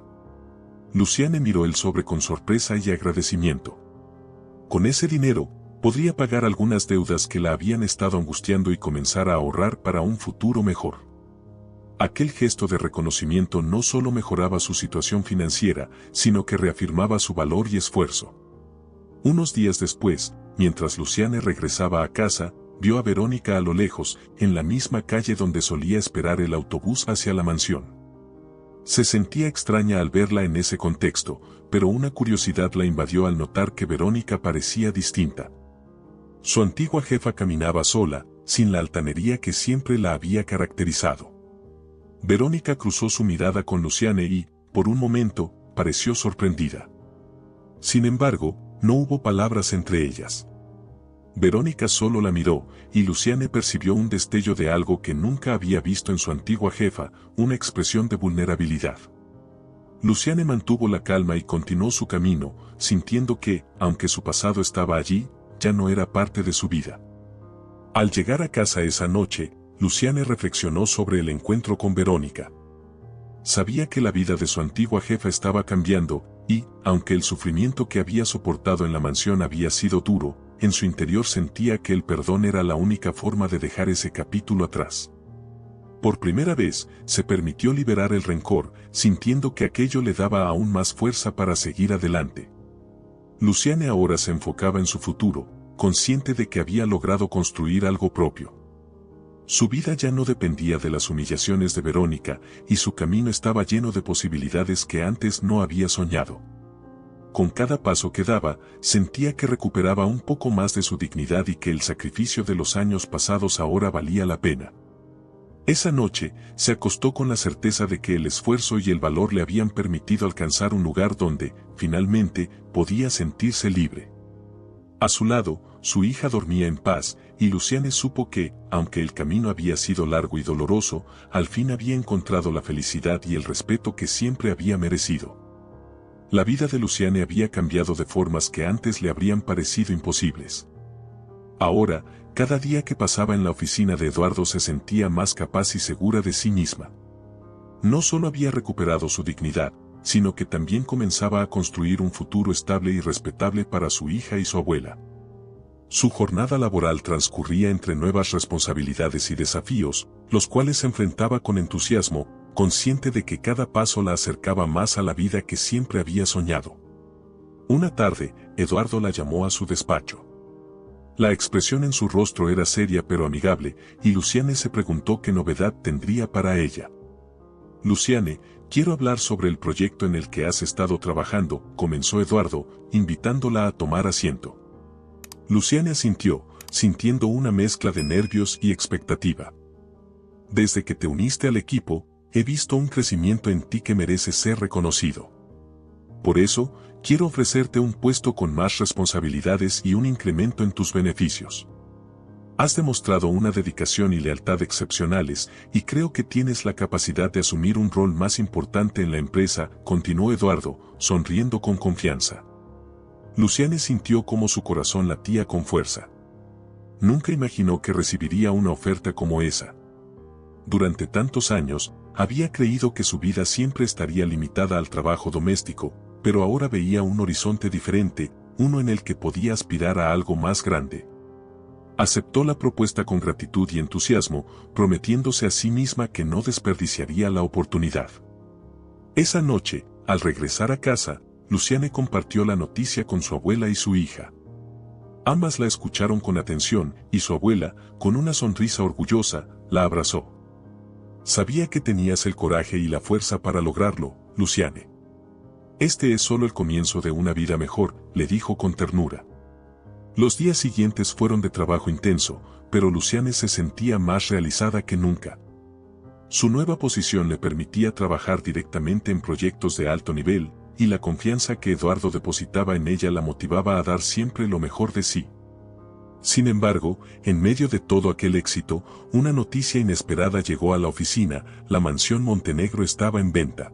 Luciane miró el sobre con sorpresa y agradecimiento. Con ese dinero, podría pagar algunas deudas que la habían estado angustiando y comenzar a ahorrar para un futuro mejor. Aquel gesto de reconocimiento no solo mejoraba su situación financiera, sino que reafirmaba su valor y esfuerzo. Unos días después, mientras Luciane regresaba a casa, vio a Verónica a lo lejos, en la misma calle donde solía esperar el autobús hacia la mansión. Se sentía extraña al verla en ese contexto, pero una curiosidad la invadió al notar que Verónica parecía distinta. Su antigua jefa caminaba sola, sin la altanería que siempre la había caracterizado. Verónica cruzó su mirada con Luciane y, por un momento, pareció sorprendida. Sin embargo, no hubo palabras entre ellas. Verónica solo la miró, y Luciane percibió un destello de algo que nunca había visto en su antigua jefa, una expresión de vulnerabilidad. Luciane mantuvo la calma y continuó su camino, sintiendo que, aunque su pasado estaba allí, ya no era parte de su vida. Al llegar a casa esa noche, Luciane reflexionó sobre el encuentro con Verónica. Sabía que la vida de su antigua jefa estaba cambiando, y, aunque el sufrimiento que había soportado en la mansión había sido duro, en su interior sentía que el perdón era la única forma de dejar ese capítulo atrás. Por primera vez, se permitió liberar el rencor, sintiendo que aquello le daba aún más fuerza para seguir adelante. Luciane ahora se enfocaba en su futuro, consciente de que había logrado construir algo propio. Su vida ya no dependía de las humillaciones de Verónica, y su camino estaba lleno de posibilidades que antes no había soñado. Con cada paso que daba, sentía que recuperaba un poco más de su dignidad y que el sacrificio de los años pasados ahora valía la pena. Esa noche, se acostó con la certeza de que el esfuerzo y el valor le habían permitido alcanzar un lugar donde, finalmente, podía sentirse libre. A su lado, su hija dormía en paz, y Luciane supo que, aunque el camino había sido largo y doloroso, al fin había encontrado la felicidad y el respeto que siempre había merecido. La vida de Luciane había cambiado de formas que antes le habrían parecido imposibles. Ahora, cada día que pasaba en la oficina de Eduardo se sentía más capaz y segura de sí misma. No solo había recuperado su dignidad, sino que también comenzaba a construir un futuro estable y respetable para su hija y su abuela. Su jornada laboral transcurría entre nuevas responsabilidades y desafíos, los cuales se enfrentaba con entusiasmo, consciente de que cada paso la acercaba más a la vida que siempre había soñado. Una tarde, Eduardo la llamó a su despacho. La expresión en su rostro era seria pero amigable, y Luciane se preguntó qué novedad tendría para ella. «Luciane, quiero hablar sobre el proyecto en el que has estado trabajando, comenzó Eduardo, invitándola a tomar asiento. Luciane asintió, sintiendo una mezcla de nervios y expectativa. Desde que te uniste al equipo, he visto un crecimiento en ti que merece ser reconocido. Por eso, quiero ofrecerte un puesto con más responsabilidades y un incremento en tus beneficios. Has demostrado una dedicación y lealtad excepcionales, y creo que tienes la capacidad de asumir un rol más importante en la empresa, continuó Eduardo, sonriendo con confianza. Luciane sintió cómo su corazón latía con fuerza. Nunca imaginó que recibiría una oferta como esa. Durante tantos años, había creído que su vida siempre estaría limitada al trabajo doméstico, pero ahora veía un horizonte diferente, uno en el que podía aspirar a algo más grande. Aceptó la propuesta con gratitud y entusiasmo, prometiéndose a sí misma que no desperdiciaría la oportunidad. Esa noche, al regresar a casa, Luciane compartió la noticia con su abuela y su hija. Ambas la escucharon con atención, y su abuela, con una sonrisa orgullosa, la abrazó. Sabía que tenías el coraje y la fuerza para lograrlo, Luciane. Este es solo el comienzo de una vida mejor, le dijo con ternura. Los días siguientes fueron de trabajo intenso, pero Luciane se sentía más realizada que nunca. Su nueva posición le permitía trabajar directamente en proyectos de alto nivel, y la confianza que Eduardo depositaba en ella la motivaba a dar siempre lo mejor de sí. Sin embargo, en medio de todo aquel éxito, una noticia inesperada llegó a la oficina: la mansión Montenegro estaba en venta.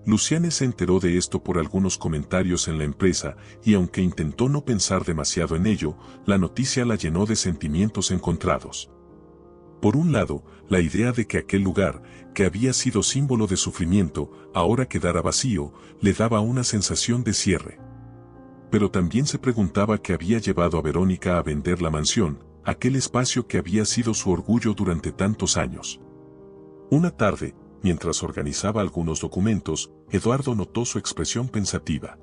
Luciane se enteró de esto por algunos comentarios en la empresa, y aunque intentó no pensar demasiado en ello, la noticia la llenó de sentimientos encontrados. Por un lado, la idea de que aquel lugar, que había sido símbolo de sufrimiento, ahora quedara vacío, le daba una sensación de cierre. Pero también se preguntaba qué había llevado a Verónica a vender la mansión, aquel espacio que había sido su orgullo durante tantos años. Una tarde, mientras organizaba algunos documentos, Eduardo notó su expresión pensativa.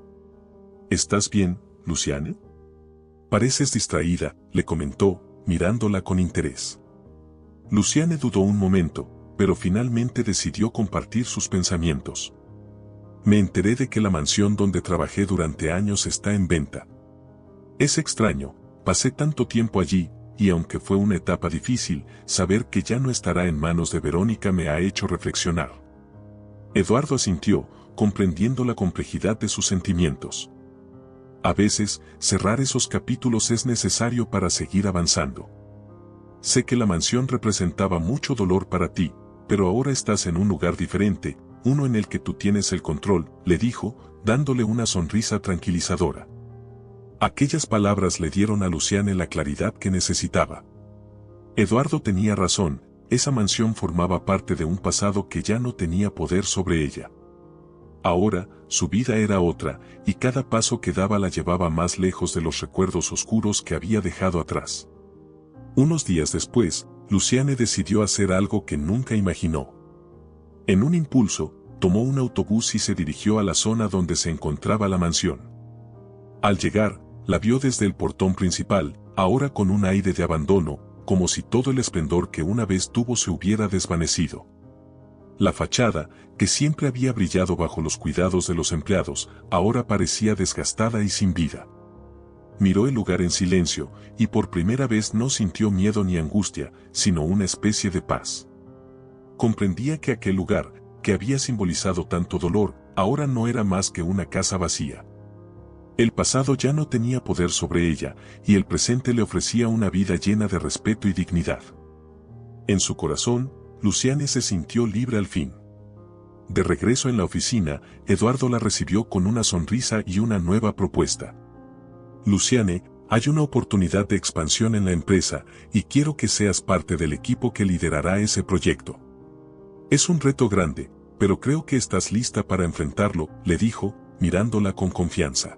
¿Estás bien, Luciane? Pareces distraída, le comentó, mirándola con interés. Luciane dudó un momento, pero finalmente decidió compartir sus pensamientos. Me enteré de que la mansión donde trabajé durante años está en venta. Es extraño, pasé tanto tiempo allí, y aunque fue una etapa difícil, saber que ya no estará en manos de Verónica me ha hecho reflexionar. Eduardo asintió, comprendiendo la complejidad de sus sentimientos. A veces, cerrar esos capítulos es necesario para seguir avanzando. Sé que la mansión representaba mucho dolor para ti, pero ahora estás en un lugar diferente, uno en el que tú tienes el control, le dijo, dándole una sonrisa tranquilizadora. Aquellas palabras le dieron a Luciane la claridad que necesitaba. Eduardo tenía razón, esa mansión formaba parte de un pasado que ya no tenía poder sobre ella. Ahora, su vida era otra, y cada paso que daba la llevaba más lejos de los recuerdos oscuros que había dejado atrás. Unos días después, Luciane decidió hacer algo que nunca imaginó. En un impulso, tomó un autobús y se dirigió a la zona donde se encontraba la mansión. Al llegar, la vio desde el portón principal, ahora con un aire de abandono, como si todo el esplendor que una vez tuvo se hubiera desvanecido. La fachada, que siempre había brillado bajo los cuidados de los empleados, ahora parecía desgastada y sin vida. Miró el lugar en silencio, y por primera vez no sintió miedo ni angustia, sino una especie de paz. Comprendía que aquel lugar, que había simbolizado tanto dolor, ahora no era más que una casa vacía. El pasado ya no tenía poder sobre ella, y el presente le ofrecía una vida llena de respeto y dignidad. En su corazón, Luciane se sintió libre al fin. De regreso en la oficina, Eduardo la recibió con una sonrisa y una nueva propuesta. Luciane, hay una oportunidad de expansión en la empresa, y quiero que seas parte del equipo que liderará ese proyecto. Es un reto grande, pero creo que estás lista para enfrentarlo, le dijo, mirándola con confianza.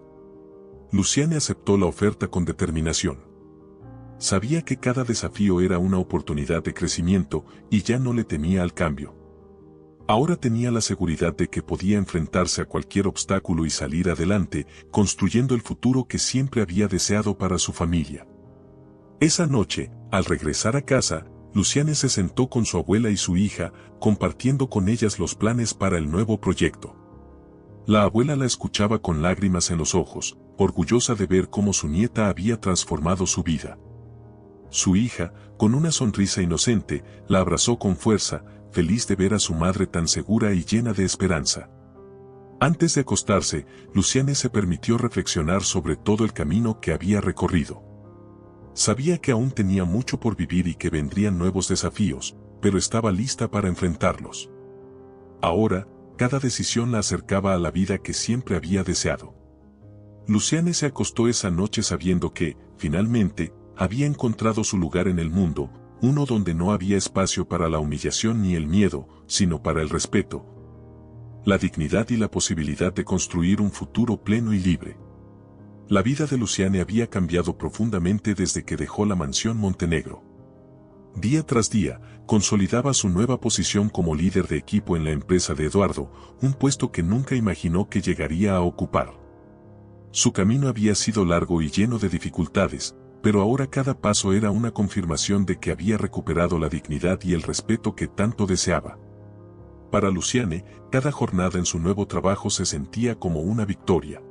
Luciane aceptó la oferta con determinación. Sabía que cada desafío era una oportunidad de crecimiento, y ya no le temía al cambio. Ahora tenía la seguridad de que podía enfrentarse a cualquier obstáculo y salir adelante, construyendo el futuro que siempre había deseado para su familia. Esa noche, al regresar a casa, Luciane se sentó con su abuela y su hija, compartiendo con ellas los planes para el nuevo proyecto. La abuela la escuchaba con lágrimas en los ojos, orgullosa de ver cómo su nieta había transformado su vida. Su hija, con una sonrisa inocente, la abrazó con fuerza, feliz de ver a su madre tan segura y llena de esperanza. Antes de acostarse, Luciane se permitió reflexionar sobre todo el camino que había recorrido. Sabía que aún tenía mucho por vivir y que vendrían nuevos desafíos, pero estaba lista para enfrentarlos. Ahora, cada decisión la acercaba a la vida que siempre había deseado. Luciane se acostó esa noche sabiendo que, finalmente, había encontrado su lugar en el mundo, uno donde no había espacio para la humillación ni el miedo, sino para el respeto, la dignidad y la posibilidad de construir un futuro pleno y libre. La vida de Luciane había cambiado profundamente desde que dejó la mansión Montenegro. Día tras día, consolidaba su nueva posición como líder de equipo en la empresa de Eduardo, un puesto que nunca imaginó que llegaría a ocupar. Su camino había sido largo y lleno de dificultades, pero ahora cada paso era una confirmación de que había recuperado la dignidad y el respeto que tanto deseaba. Para Luciane, cada jornada en su nuevo trabajo se sentía como una victoria.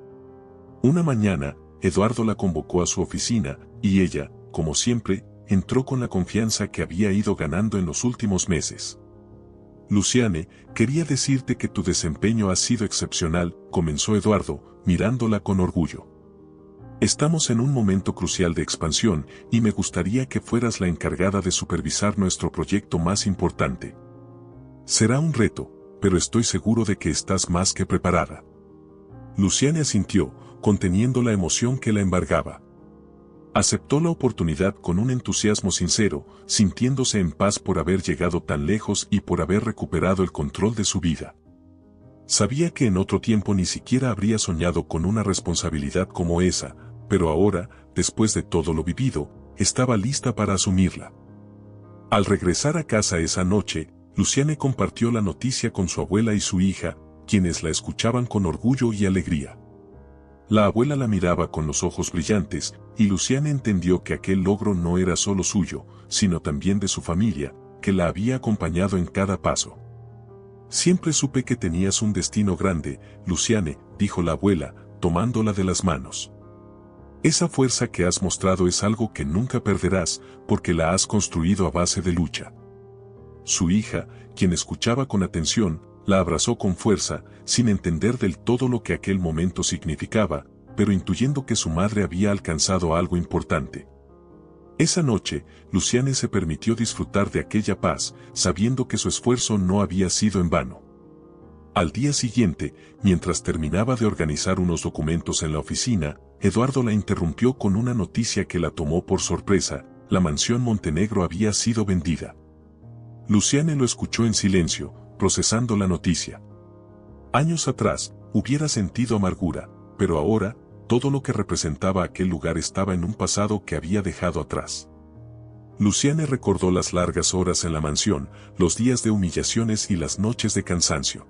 Una mañana, Eduardo la convocó a su oficina, y ella, como siempre, entró con la confianza que había ido ganando en los últimos meses. Luciane, quería decirte que tu desempeño ha sido excepcional, comenzó Eduardo, mirándola con orgullo. Estamos en un momento crucial de expansión, y me gustaría que fueras la encargada de supervisar nuestro proyecto más importante. Será un reto, pero estoy seguro de que estás más que preparada. Luciane asintió, conteniendo la emoción que la embargaba. Aceptó la oportunidad con un entusiasmo sincero, sintiéndose en paz por haber llegado tan lejos y por haber recuperado el control de su vida. Sabía que en otro tiempo ni siquiera habría soñado con una responsabilidad como esa, pero ahora, después de todo lo vivido, estaba lista para asumirla. Al regresar a casa esa noche, Luciane compartió la noticia con su abuela y su hija, quienes la escuchaban con orgullo y alegría. La abuela la miraba con los ojos brillantes, y Luciane entendió que aquel logro no era solo suyo, sino también de su familia, que la había acompañado en cada paso. Siempre supe que tenías un destino grande, Luciane, dijo la abuela, tomándola de las manos. Esa fuerza que has mostrado es algo que nunca perderás, porque la has construido a base de lucha. Su hija, quien escuchaba con atención, la abrazó con fuerza, sin entender del todo lo que aquel momento significaba, pero intuyendo que su madre había alcanzado algo importante. Esa noche, Luciane se permitió disfrutar de aquella paz, sabiendo que su esfuerzo no había sido en vano. Al día siguiente, mientras terminaba de organizar unos documentos en la oficina, Eduardo la interrumpió con una noticia que la tomó por sorpresa: la mansión Montenegro había sido vendida. Luciane lo escuchó en silencio, procesando la noticia. Años atrás, hubiera sentido amargura, pero ahora, todo lo que representaba aquel lugar estaba en un pasado que había dejado atrás. Luciane recordó las largas horas en la mansión, los días de humillaciones y las noches de cansancio.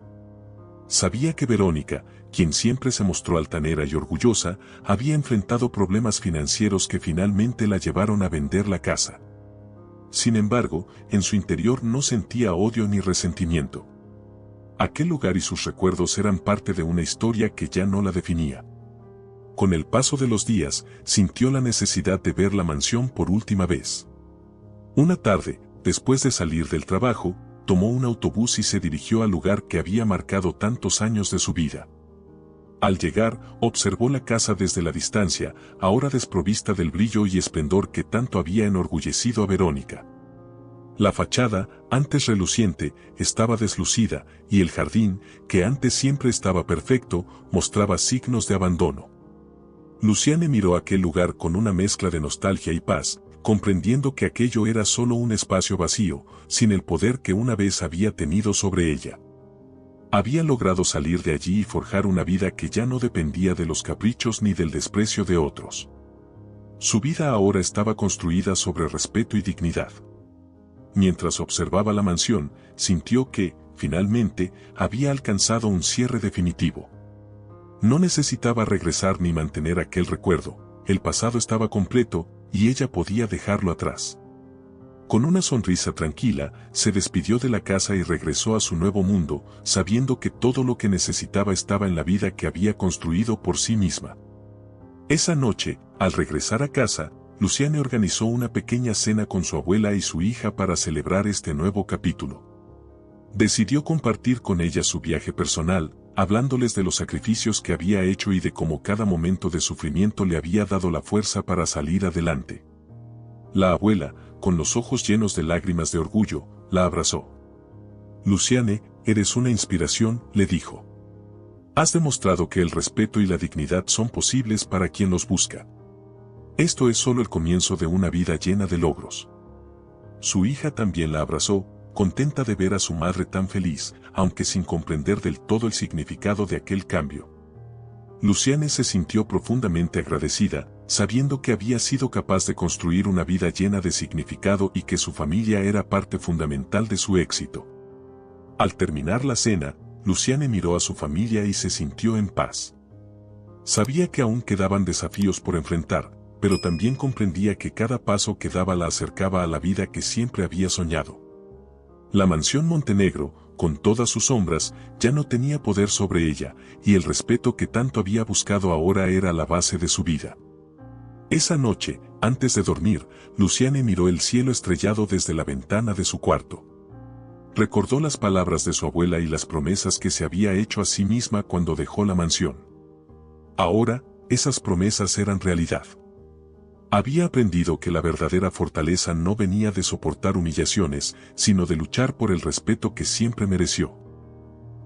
Sabía que Verónica, quien siempre se mostró altanera y orgullosa, había enfrentado problemas financieros que finalmente la llevaron a vender la casa. Sin embargo, en su interior no sentía odio ni resentimiento. Aquel lugar y sus recuerdos eran parte de una historia que ya no la definía. Con el paso de los días, sintió la necesidad de ver la mansión por última vez. Una tarde, después de salir del trabajo, tomó un autobús y se dirigió al lugar que había marcado tantos años de su vida. Al llegar, observó la casa desde la distancia, ahora desprovista del brillo y esplendor que tanto había enorgullecido a Verónica. La fachada, antes reluciente, estaba deslucida, y el jardín, que antes siempre estaba perfecto, mostraba signos de abandono. Luciane miró aquel lugar con una mezcla de nostalgia y paz, comprendiendo que aquello era solo un espacio vacío, sin el poder que una vez había tenido sobre ella. Había logrado salir de allí y forjar una vida que ya no dependía de los caprichos ni del desprecio de otros. Su vida ahora estaba construida sobre respeto y dignidad. Mientras observaba la mansión, sintió que, finalmente, había alcanzado un cierre definitivo. No necesitaba regresar ni mantener aquel recuerdo, el pasado estaba completo, y ella podía dejarlo atrás. Con una sonrisa tranquila, se despidió de la casa y regresó a su nuevo mundo, sabiendo que todo lo que necesitaba estaba en la vida que había construido por sí misma. Esa noche, al regresar a casa, Luciane organizó una pequeña cena con su abuela y su hija para celebrar este nuevo capítulo. Decidió compartir con ellas su viaje personal, hablándoles de los sacrificios que había hecho y de cómo cada momento de sufrimiento le había dado la fuerza para salir adelante. La abuela, con los ojos llenos de lágrimas de orgullo, la abrazó. Luciane, eres una inspiración, le dijo. Has demostrado que el respeto y la dignidad son posibles para quien los busca. Esto es solo el comienzo de una vida llena de logros. Su hija también la abrazó, contenta de ver a su madre tan feliz, aunque sin comprender del todo el significado de aquel cambio. Luciane se sintió profundamente agradecida, sabiendo que había sido capaz de construir una vida llena de significado y que su familia era parte fundamental de su éxito. Al terminar la cena, Luciane miró a su familia y se sintió en paz. Sabía que aún quedaban desafíos por enfrentar, pero también comprendía que cada paso que daba la acercaba a la vida que siempre había soñado. La mansión Montenegro, con todas sus sombras, ya no tenía poder sobre ella, y el respeto que tanto había buscado ahora era la base de su vida. Esa noche, antes de dormir, Luciane miró el cielo estrellado desde la ventana de su cuarto. Recordó las palabras de su abuela y las promesas que se había hecho a sí misma cuando dejó la mansión. Ahora, esas promesas eran realidad. Había aprendido que la verdadera fortaleza no venía de soportar humillaciones, sino de luchar por el respeto que siempre mereció.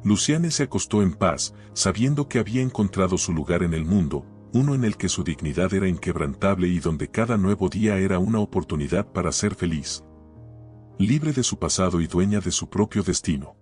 Luciane se acostó en paz, sabiendo que había encontrado su lugar en el mundo, uno en el que su dignidad era inquebrantable y donde cada nuevo día era una oportunidad para ser feliz. Libre de su pasado y dueña de su propio destino.